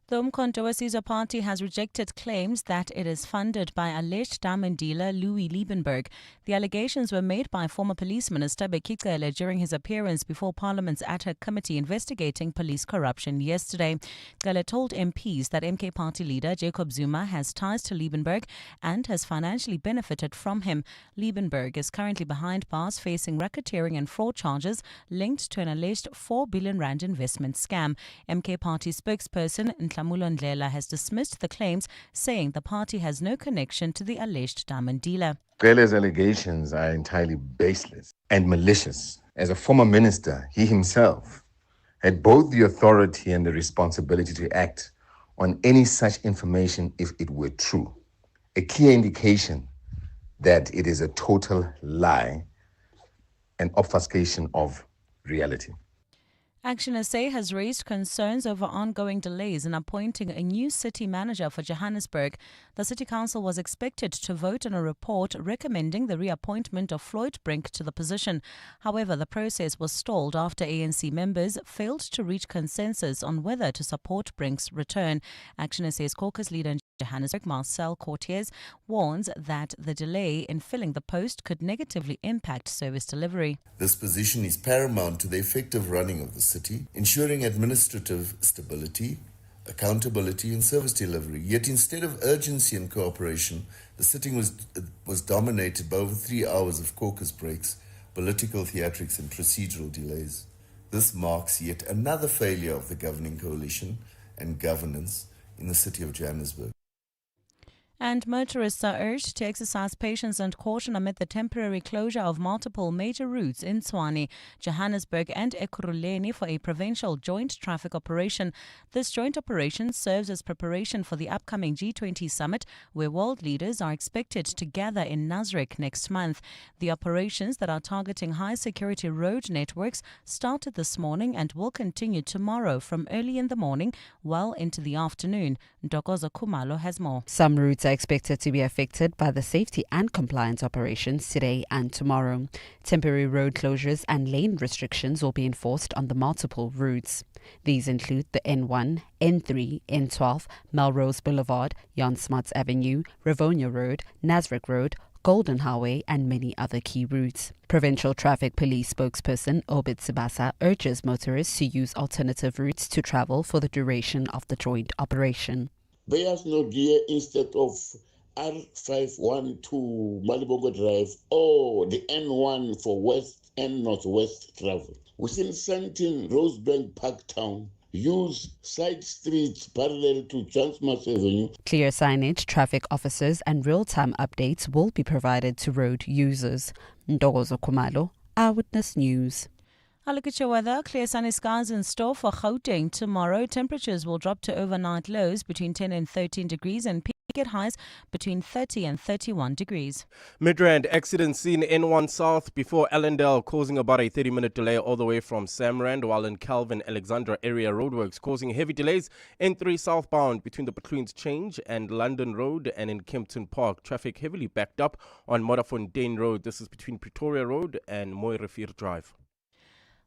The Umkhonto weSizwe Party has rejected claims that it is funded by alleged diamond dealer Louis Liebenberg. The allegations were made by former Police Minister Bekicele during his appearance before Parliament's ad hoc committee investigating police corruption yesterday. Cele told MPs that MK Party leader Jacob Zuma has ties to Liebenberg and has financially benefited from him. Liebenberg is currently behind bars facing racketeering and fraud charges linked to an alleged 4 billion rand investment scam. MK Party spokesperson Nhlamulo Ndlela has dismissed the claims, saying the party has no connection to the alleged diamond dealer. Cele's allegations are entirely baseless and malicious. As a former minister, he himself had both the authority and the responsibility to act on any such information if it were true. A clear indication that it is a total lie and obfuscation of reality. Action SA has raised concerns over ongoing delays in appointing a new city manager for Johannesburg. The City Council was expected to vote on a report recommending the reappointment of Floyd Brink to the position. However, the process was stalled after ANC members failed to reach consensus on whether to support Brink's return. Action SA's caucus leader in Johannesburg, Marcel Cortez, warns that the delay in filling the post could negatively impact service delivery. This position is paramount to the effective running of the city, ensuring administrative stability, accountability and service delivery. Yet instead of urgency and cooperation, the sitting was dominated by over 3 hours of caucus breaks, political theatrics and procedural delays. This marks yet another failure of the governing coalition and governance in the city of Johannesburg. And motorists are urged to exercise patience and caution amid the temporary closure of multiple major routes in Tshwane, Johannesburg and Ekurhuleni for a provincial joint traffic operation. This joint operation serves as preparation for the upcoming G20 summit, where world leaders are expected to gather in Nasrec next month. The operations that are targeting high-security road networks started this morning and will continue tomorrow from early in the morning well into the afternoon. Ntokozo Khumalo has more. Some routes are expected to be affected by the safety and compliance operations today and tomorrow. Temporary road closures and lane restrictions will be enforced on the multiple routes. These include the N1, N3, N12, Melrose Boulevard, Jan Smuts Avenue, Rivonia Road, Nasrec Road, Golden Highway and many other key routes. Provincial Traffic Police spokesperson Obed Sibasa urges motorists to use alternative routes to travel for the duration of the joint operation. Beyers no gear instead of R51 to Malibongo Drive or the N1 for west and northwest travel. Within Sandton, Rosebank, Parktown, use side streets parallel to Transmart Avenue. Clear signage, traffic officers and real-time updates will be provided to road users. Ndogozo Kumalo, Eyewitness News. I look at your weather. Clear sunny skies in store for Gauteng tomorrow. Temperatures will drop to overnight lows between 10 and 13 degrees and peak at highs between 30 and 31 degrees. Midrand accident seen N1 South before Allendale, causing about a 30-minute delay all the way from Samrand, while in Calvin Alexandra area roadworks causing heavy delays. N3 southbound between the Between's Change and London Road, and in Kempton Park, traffic heavily backed up on Modderfontein Road. This is between Pretoria Road and Mooirivier Drive.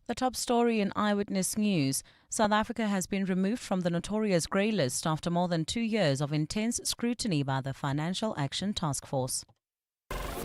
The top story in Eyewitness News. South Africa has been removed from the notorious grey list after more than 2 years of intense scrutiny by the Financial Action Task Force.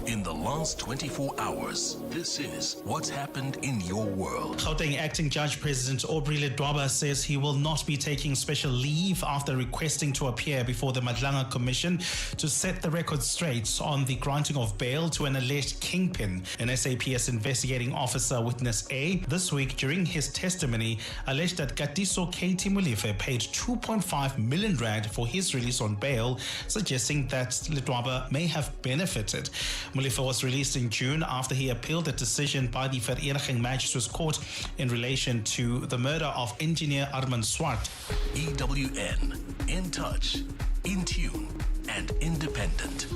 In the last 24 hours, this is what's happened in your world. Gauteng Acting Judge President Aubrey Ledwaba says he will not be taking special leave after requesting to appear before the Madlanga Commission to set the record straight on the granting of bail to an alleged kingpin. An SAPS investigating officer, witness A, this week during his testimony alleged that Katiso Katie Molefe paid 2.5 million rand for his release on bail, suggesting that Ledwaba may have benefited. Molefe was released in June after he appealed a decision by the Vereniging Magistrates Court in relation to the murder of engineer Armand Swart. EWN, in touch, in tune, and independent.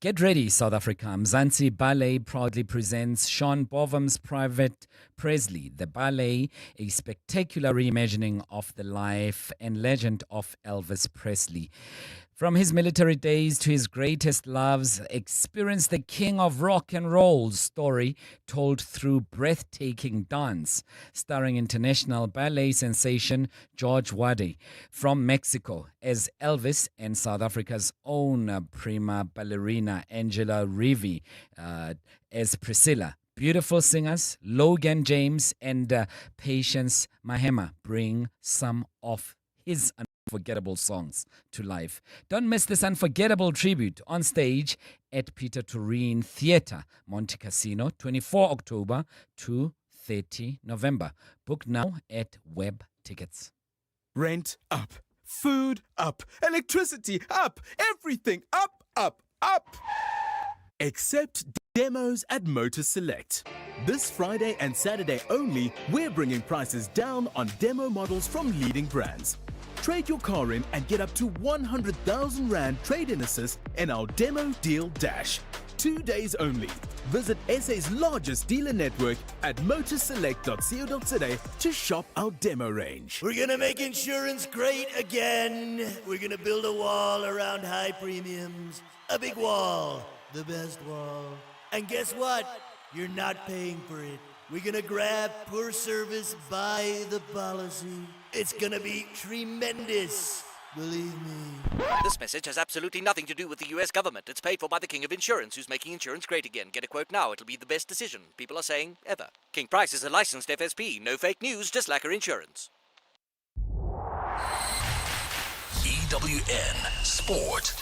Get ready, South Africa. Mzansi Ballet proudly presents Sean Bovum's Private Presley. The ballet, a spectacular reimagining of the life and legend of Elvis Presley. From his military days to his greatest loves, experience the king of rock and roll's story told through breathtaking dance. Starring international ballet sensation George Wade from Mexico as Elvis and South Africa's own prima ballerina Angela Rivi as Priscilla. Beautiful singers Logan James and Patience Mahema bring some of his unforgettable songs to life. Don't miss this unforgettable tribute on stage at Peter Tureen Theatre, Monte Cassino, 24 October to 30 November. Book now at Web Tickets. Rent up, food up, electricity up, everything up, up, up. Except demos at Motor Select. This Friday and Saturday only, we're bringing prices down on demo models from leading brands. Trade your car in and get up to 100,000 Rand trade-in assist in our Demo Deal Dash. 2 days only. Visit SA's largest dealer network at motorselect.co.za to shop our demo range. We're gonna make insurance great again. We're gonna build a wall around high premiums. A big wall. The best wall. And guess what? You're not paying for it. We're gonna grab poor service by the policy. It's gonna be tremendous. Believe me. This message has absolutely nothing to do with the US government. It's paid for by the King of Insurance, who's making insurance great again. Get a quote now. It'll be the best decision, people are saying, ever. King Price is a licensed FSP. No fake news, just like her insurance. EWN Sport.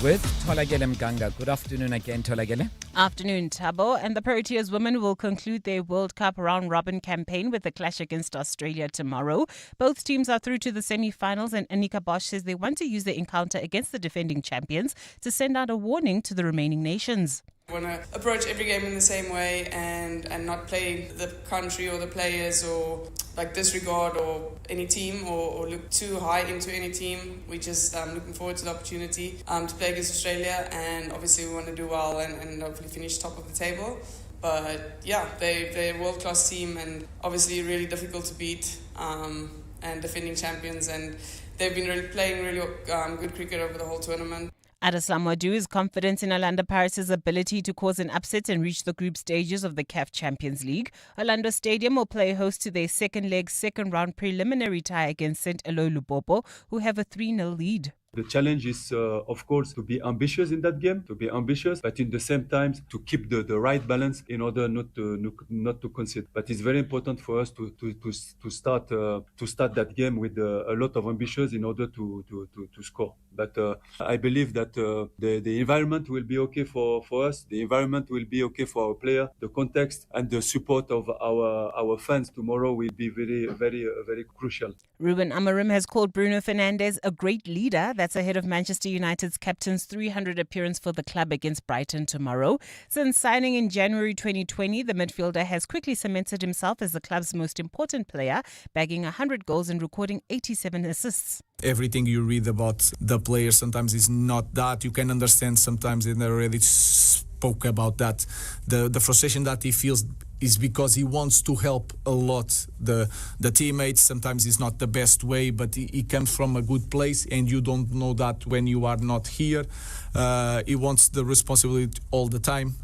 With Tolagele Mganga. Good afternoon again, Tolagele. Afternoon, Tabo. And the Proteas women will conclude their World Cup round-robin campaign with the clash against Australia tomorrow. Both teams are through to the semi-finals, and Anika Bosch says they want to use the encounter against the defending champions to send out a warning to the remaining nations. I want to approach every game in the same way and not play the country or the players or like disregard or any team or look too high into any team. We just looking forward to the opportunity to play against Australia, and obviously we want to do well and hopefully finish top of the table. But yeah, they're a world-class team and obviously really difficult to beat. and defending champions, and they've been playing really good cricket over the whole tournament. Adeslam Wadu is confident in Orlando Pirates' ability to cause an upset and reach the group stages of the CAF Champions League. Orlando Stadium will play host to their second round preliminary tie against St. Elo Lupopo, who have a 3-0 lead. The challenge is, of course, to be ambitious in that game, but in the same time to keep the right balance in order not to concede. But it's very important for us to start that game with a lot of ambitions in order to score. But I believe that the environment will be okay for us. The environment will be okay for our player. The context and the support of our fans tomorrow will be very, very, very crucial. Ruben Amorim has called Bruno Fernandes a great leader. That's ahead of Manchester United's captain's 300 appearance for the club against Brighton tomorrow. Since signing in January 2020, the midfielder has quickly cemented himself as the club's most important player, bagging 100 goals and recording 87 assists. Everything you read about the player sometimes is not that. You can understand sometimes, and I already spoke about that. The frustration that he feels is because he wants to help a lot the teammates. Sometimes it's not the best way, but he comes from a good place, and you don't know that when you are not here. He wants the responsibility all the time.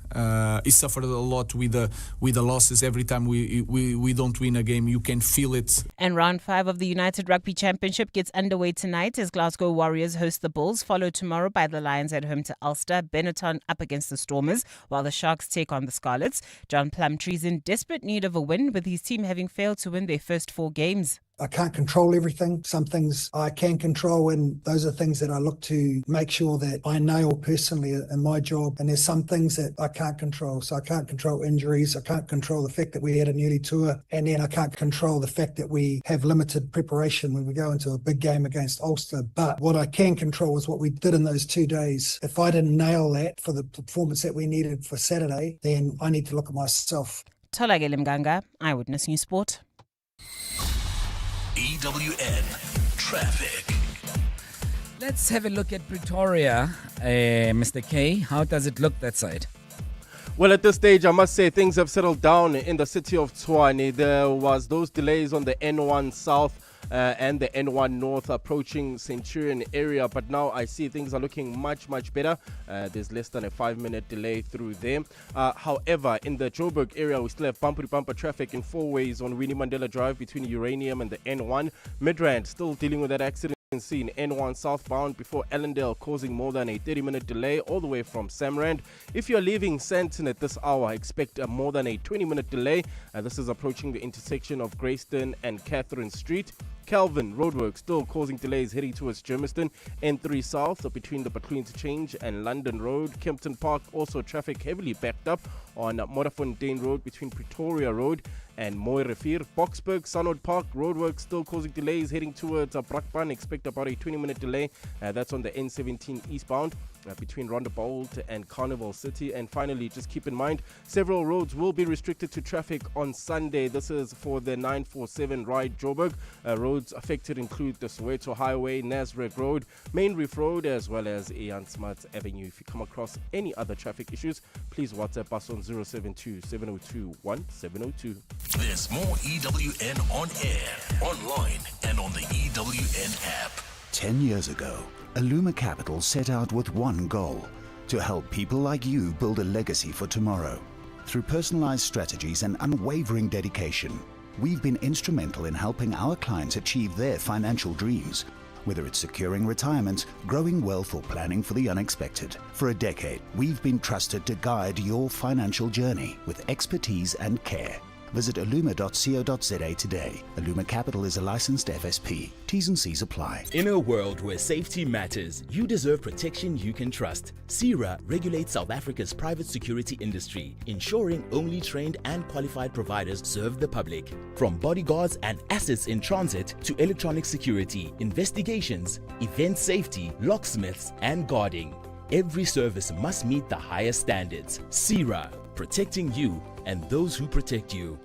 He suffered a lot with the losses. Every time we don't win a game, you can feel it. And round 5 of the United Rugby Championship gets underway tonight as Glasgow Warriors host the Bulls, followed tomorrow by the Lions at home to Ulster, Benetton up against the Stormers, while the Sharks take on the Scarlets. John Plumtree is in desperate need of a win, with his team having failed to win their first 4 games. I can't control everything. Some things I can control, and those are things that I look to make sure that I nail personally in my job. And there's some things that I can't control. So I can't control injuries. I can't control the fact that we had an early tour. And then I can't control the fact that we have limited preparation when we go into a big game against Ulster. But what I can control is what we did in those 2 days. If I didn't nail that for the performance that we needed for Saturday, then I need to look at myself. Tolagele Mganga, Eyewitness News Sport. EWN Traffic. Let's have a look at Pretoria. Mr. K, how does it look that side? Well, at this stage, I must say things have settled down in the city of Tshwane. There was those delays on the N1 South and the N1 North approaching Centurion area, but now I see things are looking much better. There's less than a 5-minute delay through there. However, in the Joburg area, we still have bumper-to-bumper traffic in 4 ways on Winnie Mandela Drive between Uranium and the N1. Midrand still dealing with that accident scene N1 southbound before Ellendale, causing more than a 30-minute delay all the way from Samrand. If you're leaving Sandton at this hour, expect more than a 20-minute delay. This is approaching the intersection of Greyston and Catherine Street. Calvin Roadwork still causing delays heading towards Germiston. N3 South between the Between Change and London Road. Kempton Park also traffic heavily backed up on Modderfontein Road between Pretoria Road and Mooirivier. Boksburg, Sunwood Park roadwork still causing delays heading towards Brakpan. Expect about a 20-minute delay. That's on the N17 eastbound between Rondebolt and Carnival City. And finally, just keep in mind, several roads will be restricted to traffic on Sunday. This is for the 947 ride Joburg. Roads affected include the Soweto Highway, Nazareth Road, Main Reef Road, as well as Ian Smarts Avenue. If you come across any other traffic issues, please WhatsApp us on 072-702-1702. There's more EWN on air, online, and on the EWN app. 10 years ago, Illuma Capital set out with one goal: to help people like you build a legacy for tomorrow. Through personalized strategies and unwavering dedication, we've been instrumental in helping our clients achieve their financial dreams, whether it's securing retirement, growing wealth, or planning for the unexpected. For a decade, we've been trusted to guide your financial journey with expertise and care. Visit illuma.co.za today. Illuma Capital is a licensed FSP. T's and C's apply. In a world where safety matters, you deserve protection you can trust. CIRA regulates South Africa's private security industry, ensuring only trained and qualified providers serve the public. From bodyguards and assets in transit to electronic security, investigations, event safety, locksmiths, and guarding. Every service must meet the highest standards. CIRA, protecting you and those who protect you.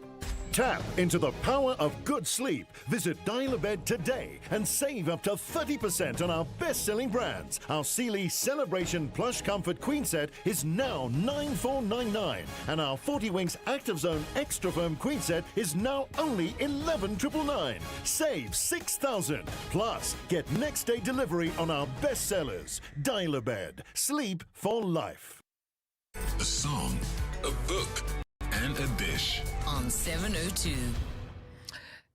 Tap into the power of good sleep. Visit Dial-A-Bed today and save up to 30% on our best-selling brands. Our Sealy Celebration Plush Comfort Queen Set is now $9,499, and our 40 Winks Active Zone Extra Firm Queen Set is now only $11,999. Save $6,000. Plus, get next-day delivery on our bestsellers. Dial-A-Bed. Sleep for life. A song, a book, and a dish. On 702.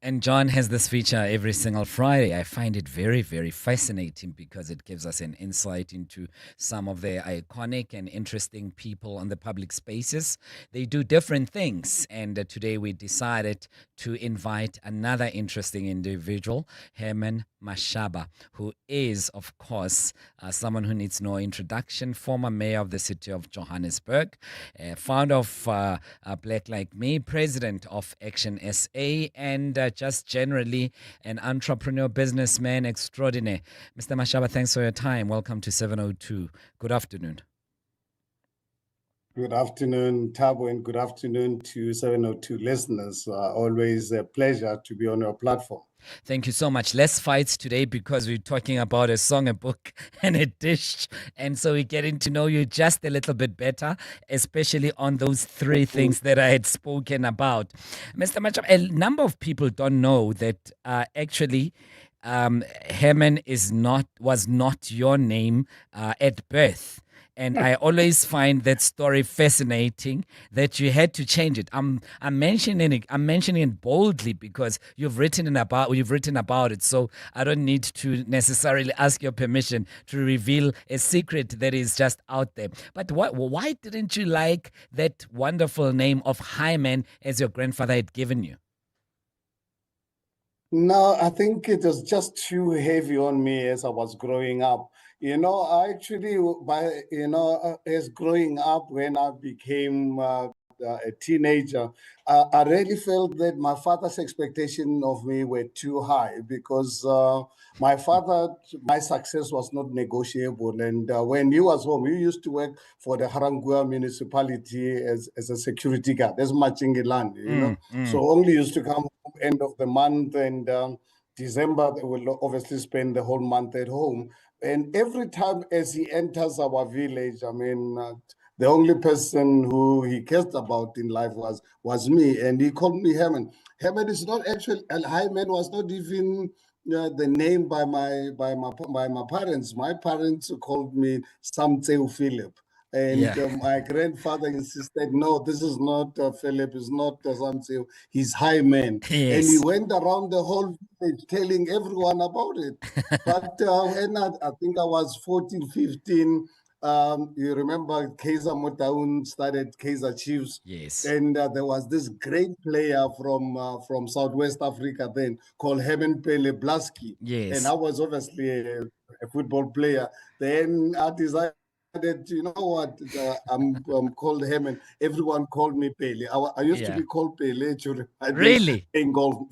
And John has this feature every single Friday. I find it very, very fascinating because it gives us an insight into some of the iconic and interesting people on the public spaces. They do different things. And today we decided to invite another interesting individual, Herman Mashaba, who is, of course, someone who needs no introduction, former mayor of the city of Johannesburg, founder of Black Like Me, president of Action SA, and just generally an entrepreneur, businessman extraordinaire. Mr. Mashaba, thanks for your time. Welcome to 702. Good afternoon. Good afternoon, Tabo, and good afternoon to 702 listeners. Always a pleasure to be on your platform. Thank you so much. Less fights today because we're talking about a song, a book, and a dish. And so we're getting to know you just a little bit better, especially on those three things that I had spoken about. Mr. Machab, a number of people don't know that actually Herman was not your name at birth. And I always find that story fascinating that you had to change it. I'm mentioning it boldly because you've written about it. So I don't need to necessarily ask your permission to reveal a secret that is just out there. But why didn't you like that wonderful name of Hyman as your grandfather had given you? No, I think it was just too heavy on me as I was growing up. I actually, as growing up, when I became a teenager, I really felt that my father's expectation of me were too high because my success was not negotiable. And when he was home, he used to work for the Harangua municipality as a security guard, as Machingiland, So only used to come home end of the month, and December, they will obviously spend the whole month at home. And every time as he enters our village, the only person who he cared about in life was me, and he called me Herman. Herman is not actually, and Hyman was not even the name by my parents. My parents called me Samtseu Philip. And my grandfather insisted, no, this is not Philip, it's not Samtseu, he's Hyman. Yes. And he went around the whole village telling everyone about it. But when I think I was 14, 15, you remember Kaizer Motaung started Kaizer Chiefs. Yes. And there was this great player from Southwest Africa then called Herman Pele Blaski. Yes. And I was obviously a football player. Then I decided, you know what, I'm called Herman. Everyone called me Pele. I used to be called Pele during Really? playing golf.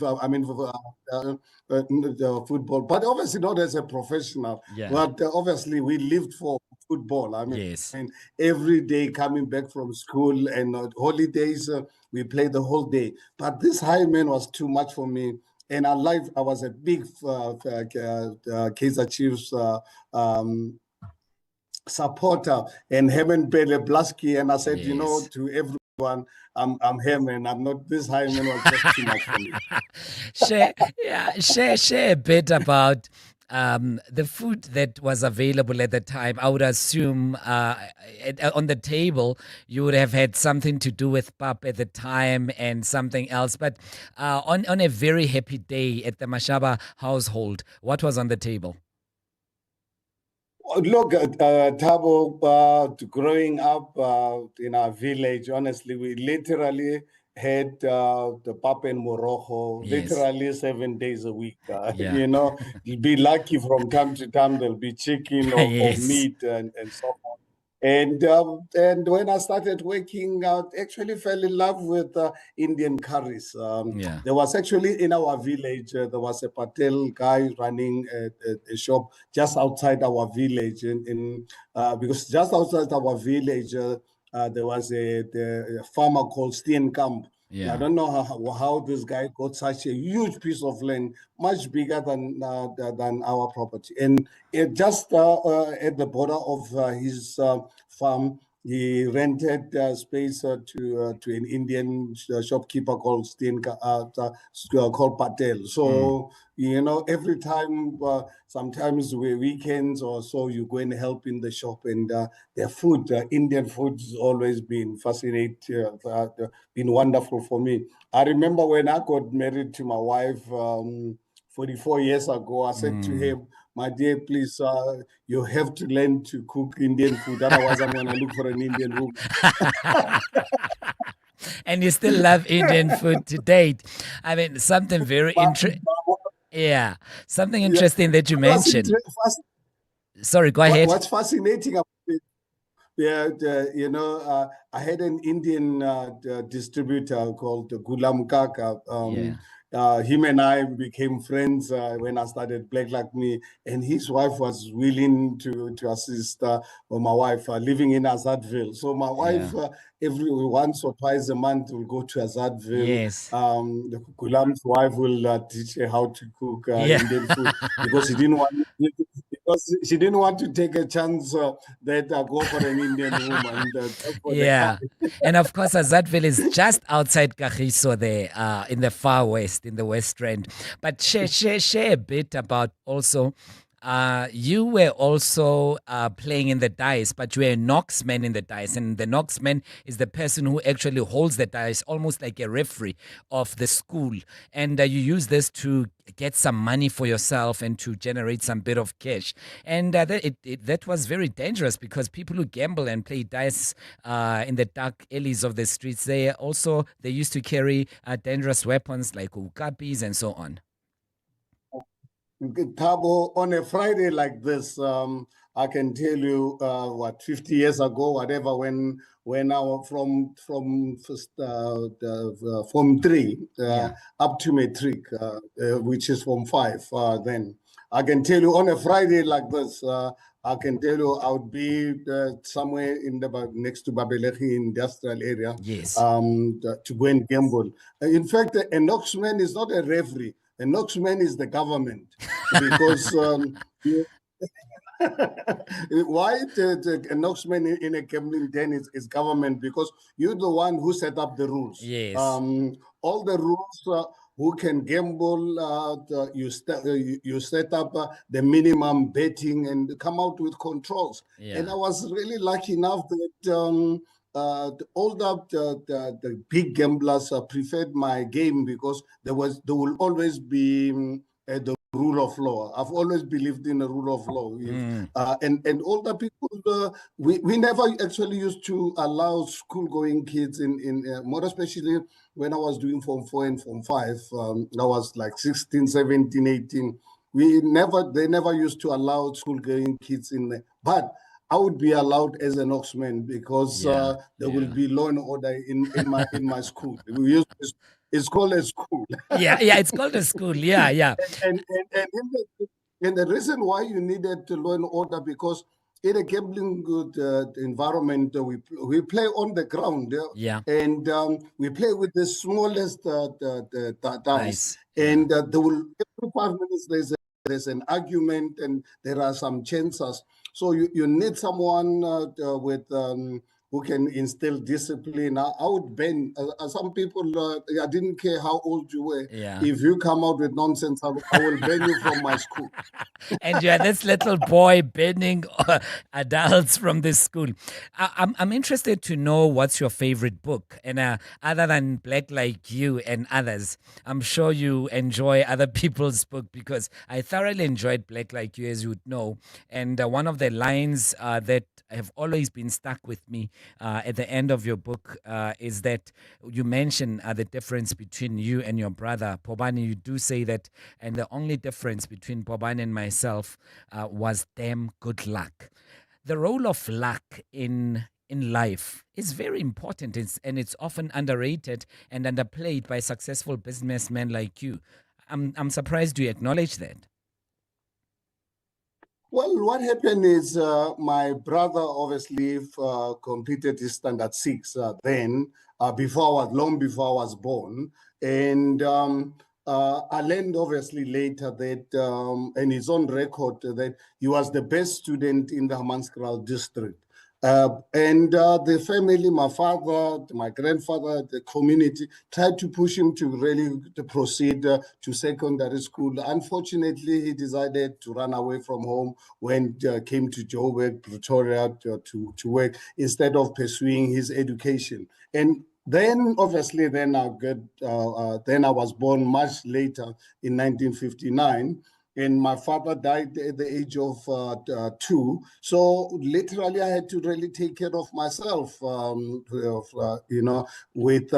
Football, but obviously not as a professional. Yeah. But obviously we lived for football. Yes. Every day coming back from school and holidays, we played the whole day. But this Hyman was too much for me. And I was a big Kaizer Chiefs supporter, and Herman Pele Blaski, and I said, to everyone, I'm Herman. I'm not this Hyman was just too much for me. Share a bit about the food that was available at the time. I would assume on the table you would have had something to do with pap at the time and something else. But on a very happy day at the Mashaba household, what was on the table? Look, Tabo, growing up in our village, honestly, we literally had the pap and morojo, literally 7 days a week. You'll be lucky from time to time, there'll be chicken or meat and so on. And when I started working out, actually fell in love with Indian curries. There was actually in our village, there was a Patel guy running a shop just outside our village. Because just outside our village, there was a farmer called Steenkamp. I don't know how this guy got such a huge piece of land, much bigger than our property. And just at the border of his farm, he rented space to an Indian shopkeeper called called Patel. So every time, sometimes weekends or so, you go and help in the shop, and their food, Indian food, has always been fascinating, been wonderful for me. I remember when I got married to my wife 44 years ago, I said to him, my dear, please, you have to learn to cook Indian food. Otherwise, I'm going to look for an Indian woman. And you still love Indian food to date. I mean, something very interesting. Yeah, something interesting that you mentioned. Sorry, go ahead. What's fascinating about it, I had an Indian distributor called Gulam Kaka. Him and I became friends when I started Black Like Me, and his wife was willing to assist my wife living in Azadville. So my wife, every once or twice a month, will go to Azadville. Yes. Gulam's wife will teach her how to cook Indian food because she didn't want to take a chance that I go for an Indian woman. And of course, Azadville is just outside Kagiso there, in the far west, in the West End. But share a bit about also. You were also playing in the dice, but you were a Knoxman in the dice. And the Knoxman is the person who actually holds the dice, almost like a referee of the school. And you use this to get some money for yourself and to generate some bit of cash. And that was very dangerous because people who gamble and play dice in the dark alleys of the streets, they used to carry dangerous weapons like ukapis and so on. Tabo, on a Friday like this, I can tell you 50 years ago, whatever, when I was from Form 3 up to matric, which is Form 5 then. I can tell you on a Friday like this, I can tell you I would be somewhere in next to Babelehi industrial area to go and gamble. In fact, a Knoxman is not a referee. A Knoxman is the government because why a Knoxman in a gambling den is government, because you're the one who set up the rules. Yes. All the rules, who can gamble, you set up the minimum betting and come out with controls. And I was really lucky enough that the big gamblers preferred my game because there will always be the rule of law. I've always believed in the rule of law. And older people, we never actually used to allow school-going kids in more especially when I was doing Form 4 and Form 5. I was like 16, 17, 18. They never used to allow school-going kids in there. But I would be allowed as an Knoxman because there will be law and order in my school. It's called a school. It's called a school. And the reason why you needed law and order, because in a gambling environment, we play on the ground. And we play with the smallest dice. And there will every 5 minutes there's an argument and there are some chances. So you need someone with who can instill discipline. I would ban some people. I didn't care how old you were. If you come out with nonsense, I will ban you from my school. And you're this little boy banning adults from this school. I'm interested to know what's your favorite book. And other than Black Like You and others, I'm sure you enjoy other people's book, because I thoroughly enjoyed Black Like You, as you would know. And one of the lines that have always been stuck with me at the end of your book is that you mention the difference between you and your brother Pobani. You do say that, and the only difference between Pobani and myself was damn good luck. The role of luck in life is very important, and it's often underrated and underplayed by successful businessmen like you. I'm surprised you acknowledge that. Well, what happened is my brother obviously completed his standard 6 long before I was born. And I learned obviously later that, and it's on record, that he was the best student in the Hammanskraal district. And the family, my father, my grandfather, the community tried to push him to really to proceed to secondary school. Unfortunately, he decided to run away from home when came to Joburg, Pretoria to work instead of pursuing his education. And then, obviously, then I was born much later in 1959. And my father died at the age of 2. So literally, I had to really take care of myself, with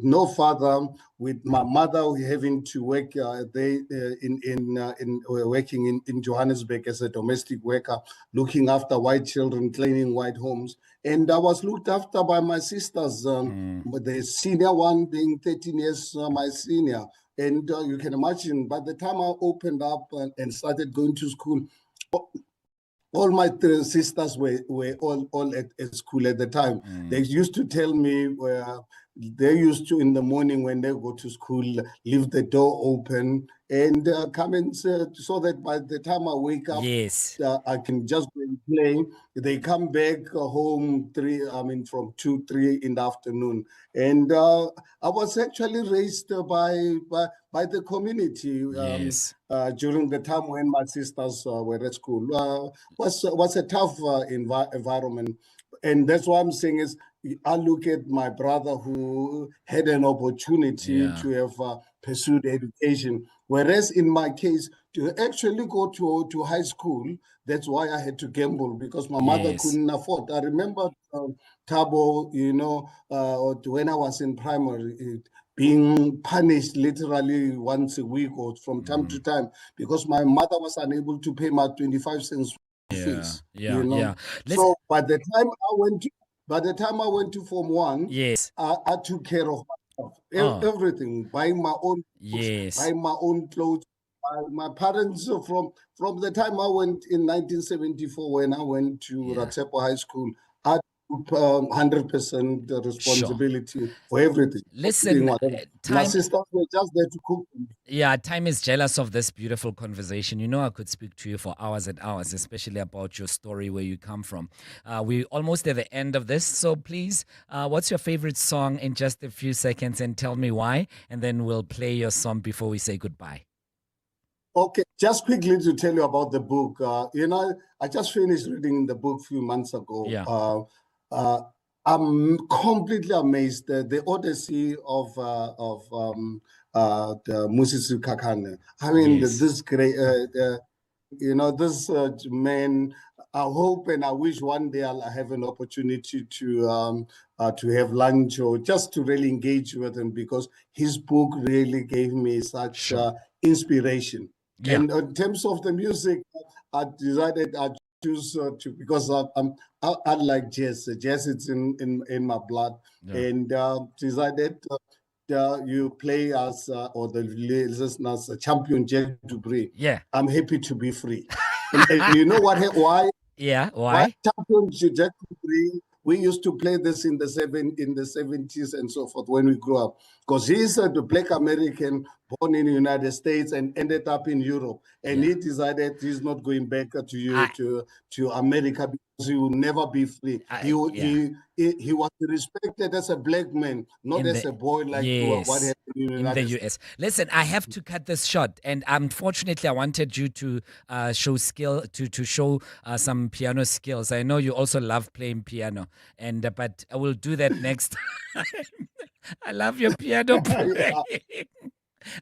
no father, with my mother having to work working in Johannesburg as a domestic worker, looking after white children, cleaning white homes. And I was looked after by my sisters, the senior one being 13 years my senior. And you can imagine, by the time I opened up and started going to school, all my sisters were all at school at the time. They used to tell me they used to, in the morning when they go to school, leave the door open and come in so that by the time I wake up, I can just go and play. They come back home from 2, 3 in the afternoon. And I was actually raised by the community during the time when my sisters were at school. Was a tough environment. And that's what I'm saying is, I look at my brother who had an opportunity to have pursued education. Whereas in my case, to actually go to high school, that's why I had to gamble, because my mother couldn't afford. I remember Thabo, when I was in primary, being punished literally once a week or from time to time because my mother was unable to pay my 25 cents fees. So by the time I went to Form 1, I took care of myself. Everything, buying my own books, buying my own clothes. My parents, from the time I went in 1974, when I went to Ratepo High School, I took 100% responsibility for everything. Listen, my sisters were just there to cook. Yeah, time is jealous of this beautiful conversation. You know, I could speak to you for hours and hours, especially about your story, where you come from. We're almost at the end of this, so please, what's your favorite song in just a few seconds, and tell me why, and then we'll play your song before we say goodbye. Okay, just quickly to tell you about the book. I just finished reading the book a few months ago. I'm completely amazed. The Odyssey of the Musisi Kakane. I mean, this great, this man. I hope and I wish one day I'll have an opportunity to have lunch or just to really engage with him, because his book really gave me such inspiration. And in terms of the music, I decided I choose because I like jazz. Jazz is in my blood, and decided you play us or the listeners Champion Jack Dupree. I'm happy to be free. and you know what? Why? Why? Champion Jack Dupree. We used to play this in the 70s and so forth when we grew up, because he's a black American born in the United States and ended up in Europe, and he decided he's not going back to America because he will never be free. He was respected as a black man, not as a boy like what happened in the US. Listen, I have to cut this short, and unfortunately, I wanted you to show skill to show some piano skills. I know you also love playing piano, and but I will do that next time. I love your piano playing.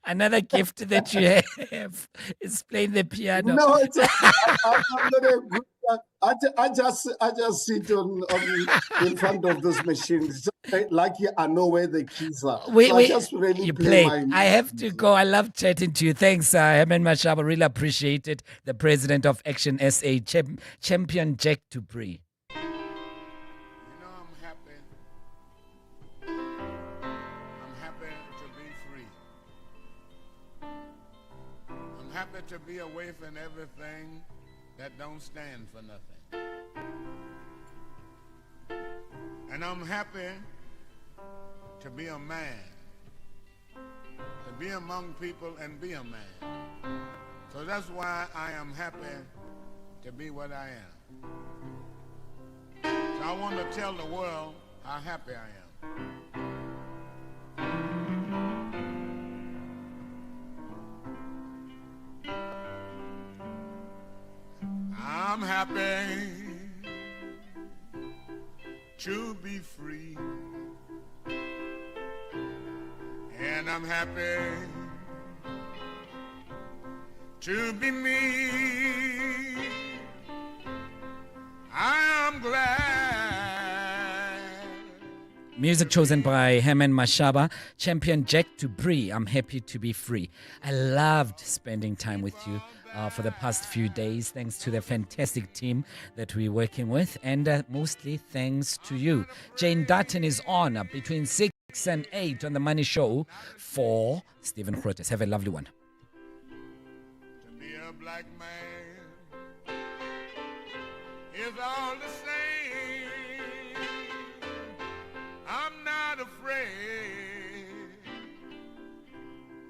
Another gift that you have is playing the piano. No, I'm not a good. I just sit in front of this machine. It's just like I know where the keys are. I just really play my. I have to go. I love chatting to you. Thanks, Herman Mashaba. Really appreciate it. The president of Action SA, Champion Jack Dupree. Happy to be away from everything that don't stand for nothing. And I'm happy to be a man, to be among people and be a man. So that's why I am happy to be what I am. So I want to tell the world how happy I am. I'm happy to be free, and I'm happy to be me. I am glad. Music chosen by Herman Mashaba, champion Jack Dupree. I'm happy to be free. I loved spending time with you for the past few days, thanks to the fantastic team that we're working with, and mostly thanks to you. Jane Dutton is on between 6 and 8 on The Money Show for Stephen Grootes. Have a lovely one. To be a black man is all the same. I'm not afraid.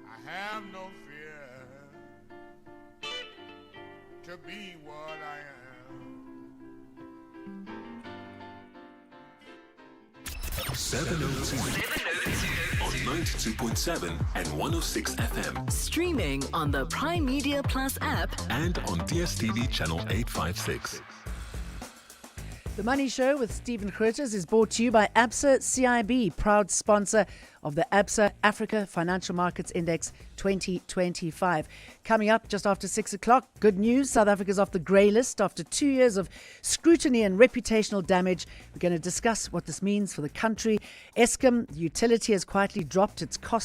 I have no fear to be what I am. 702 on 92.7 and 106 FM. Streaming on the Prime Media Plus app And on DSTV channel 856. The Money Show with Stephen Grootes is brought to you by ABSA CIB, proud sponsor of the ABSA Africa Financial Markets Index 2025. Coming up just after 6 o'clock, good news. South Africa's off the grey list after 2 years of scrutiny and reputational damage. We're going to discuss what this means for the country. Eskom, the utility, has quietly dropped its cost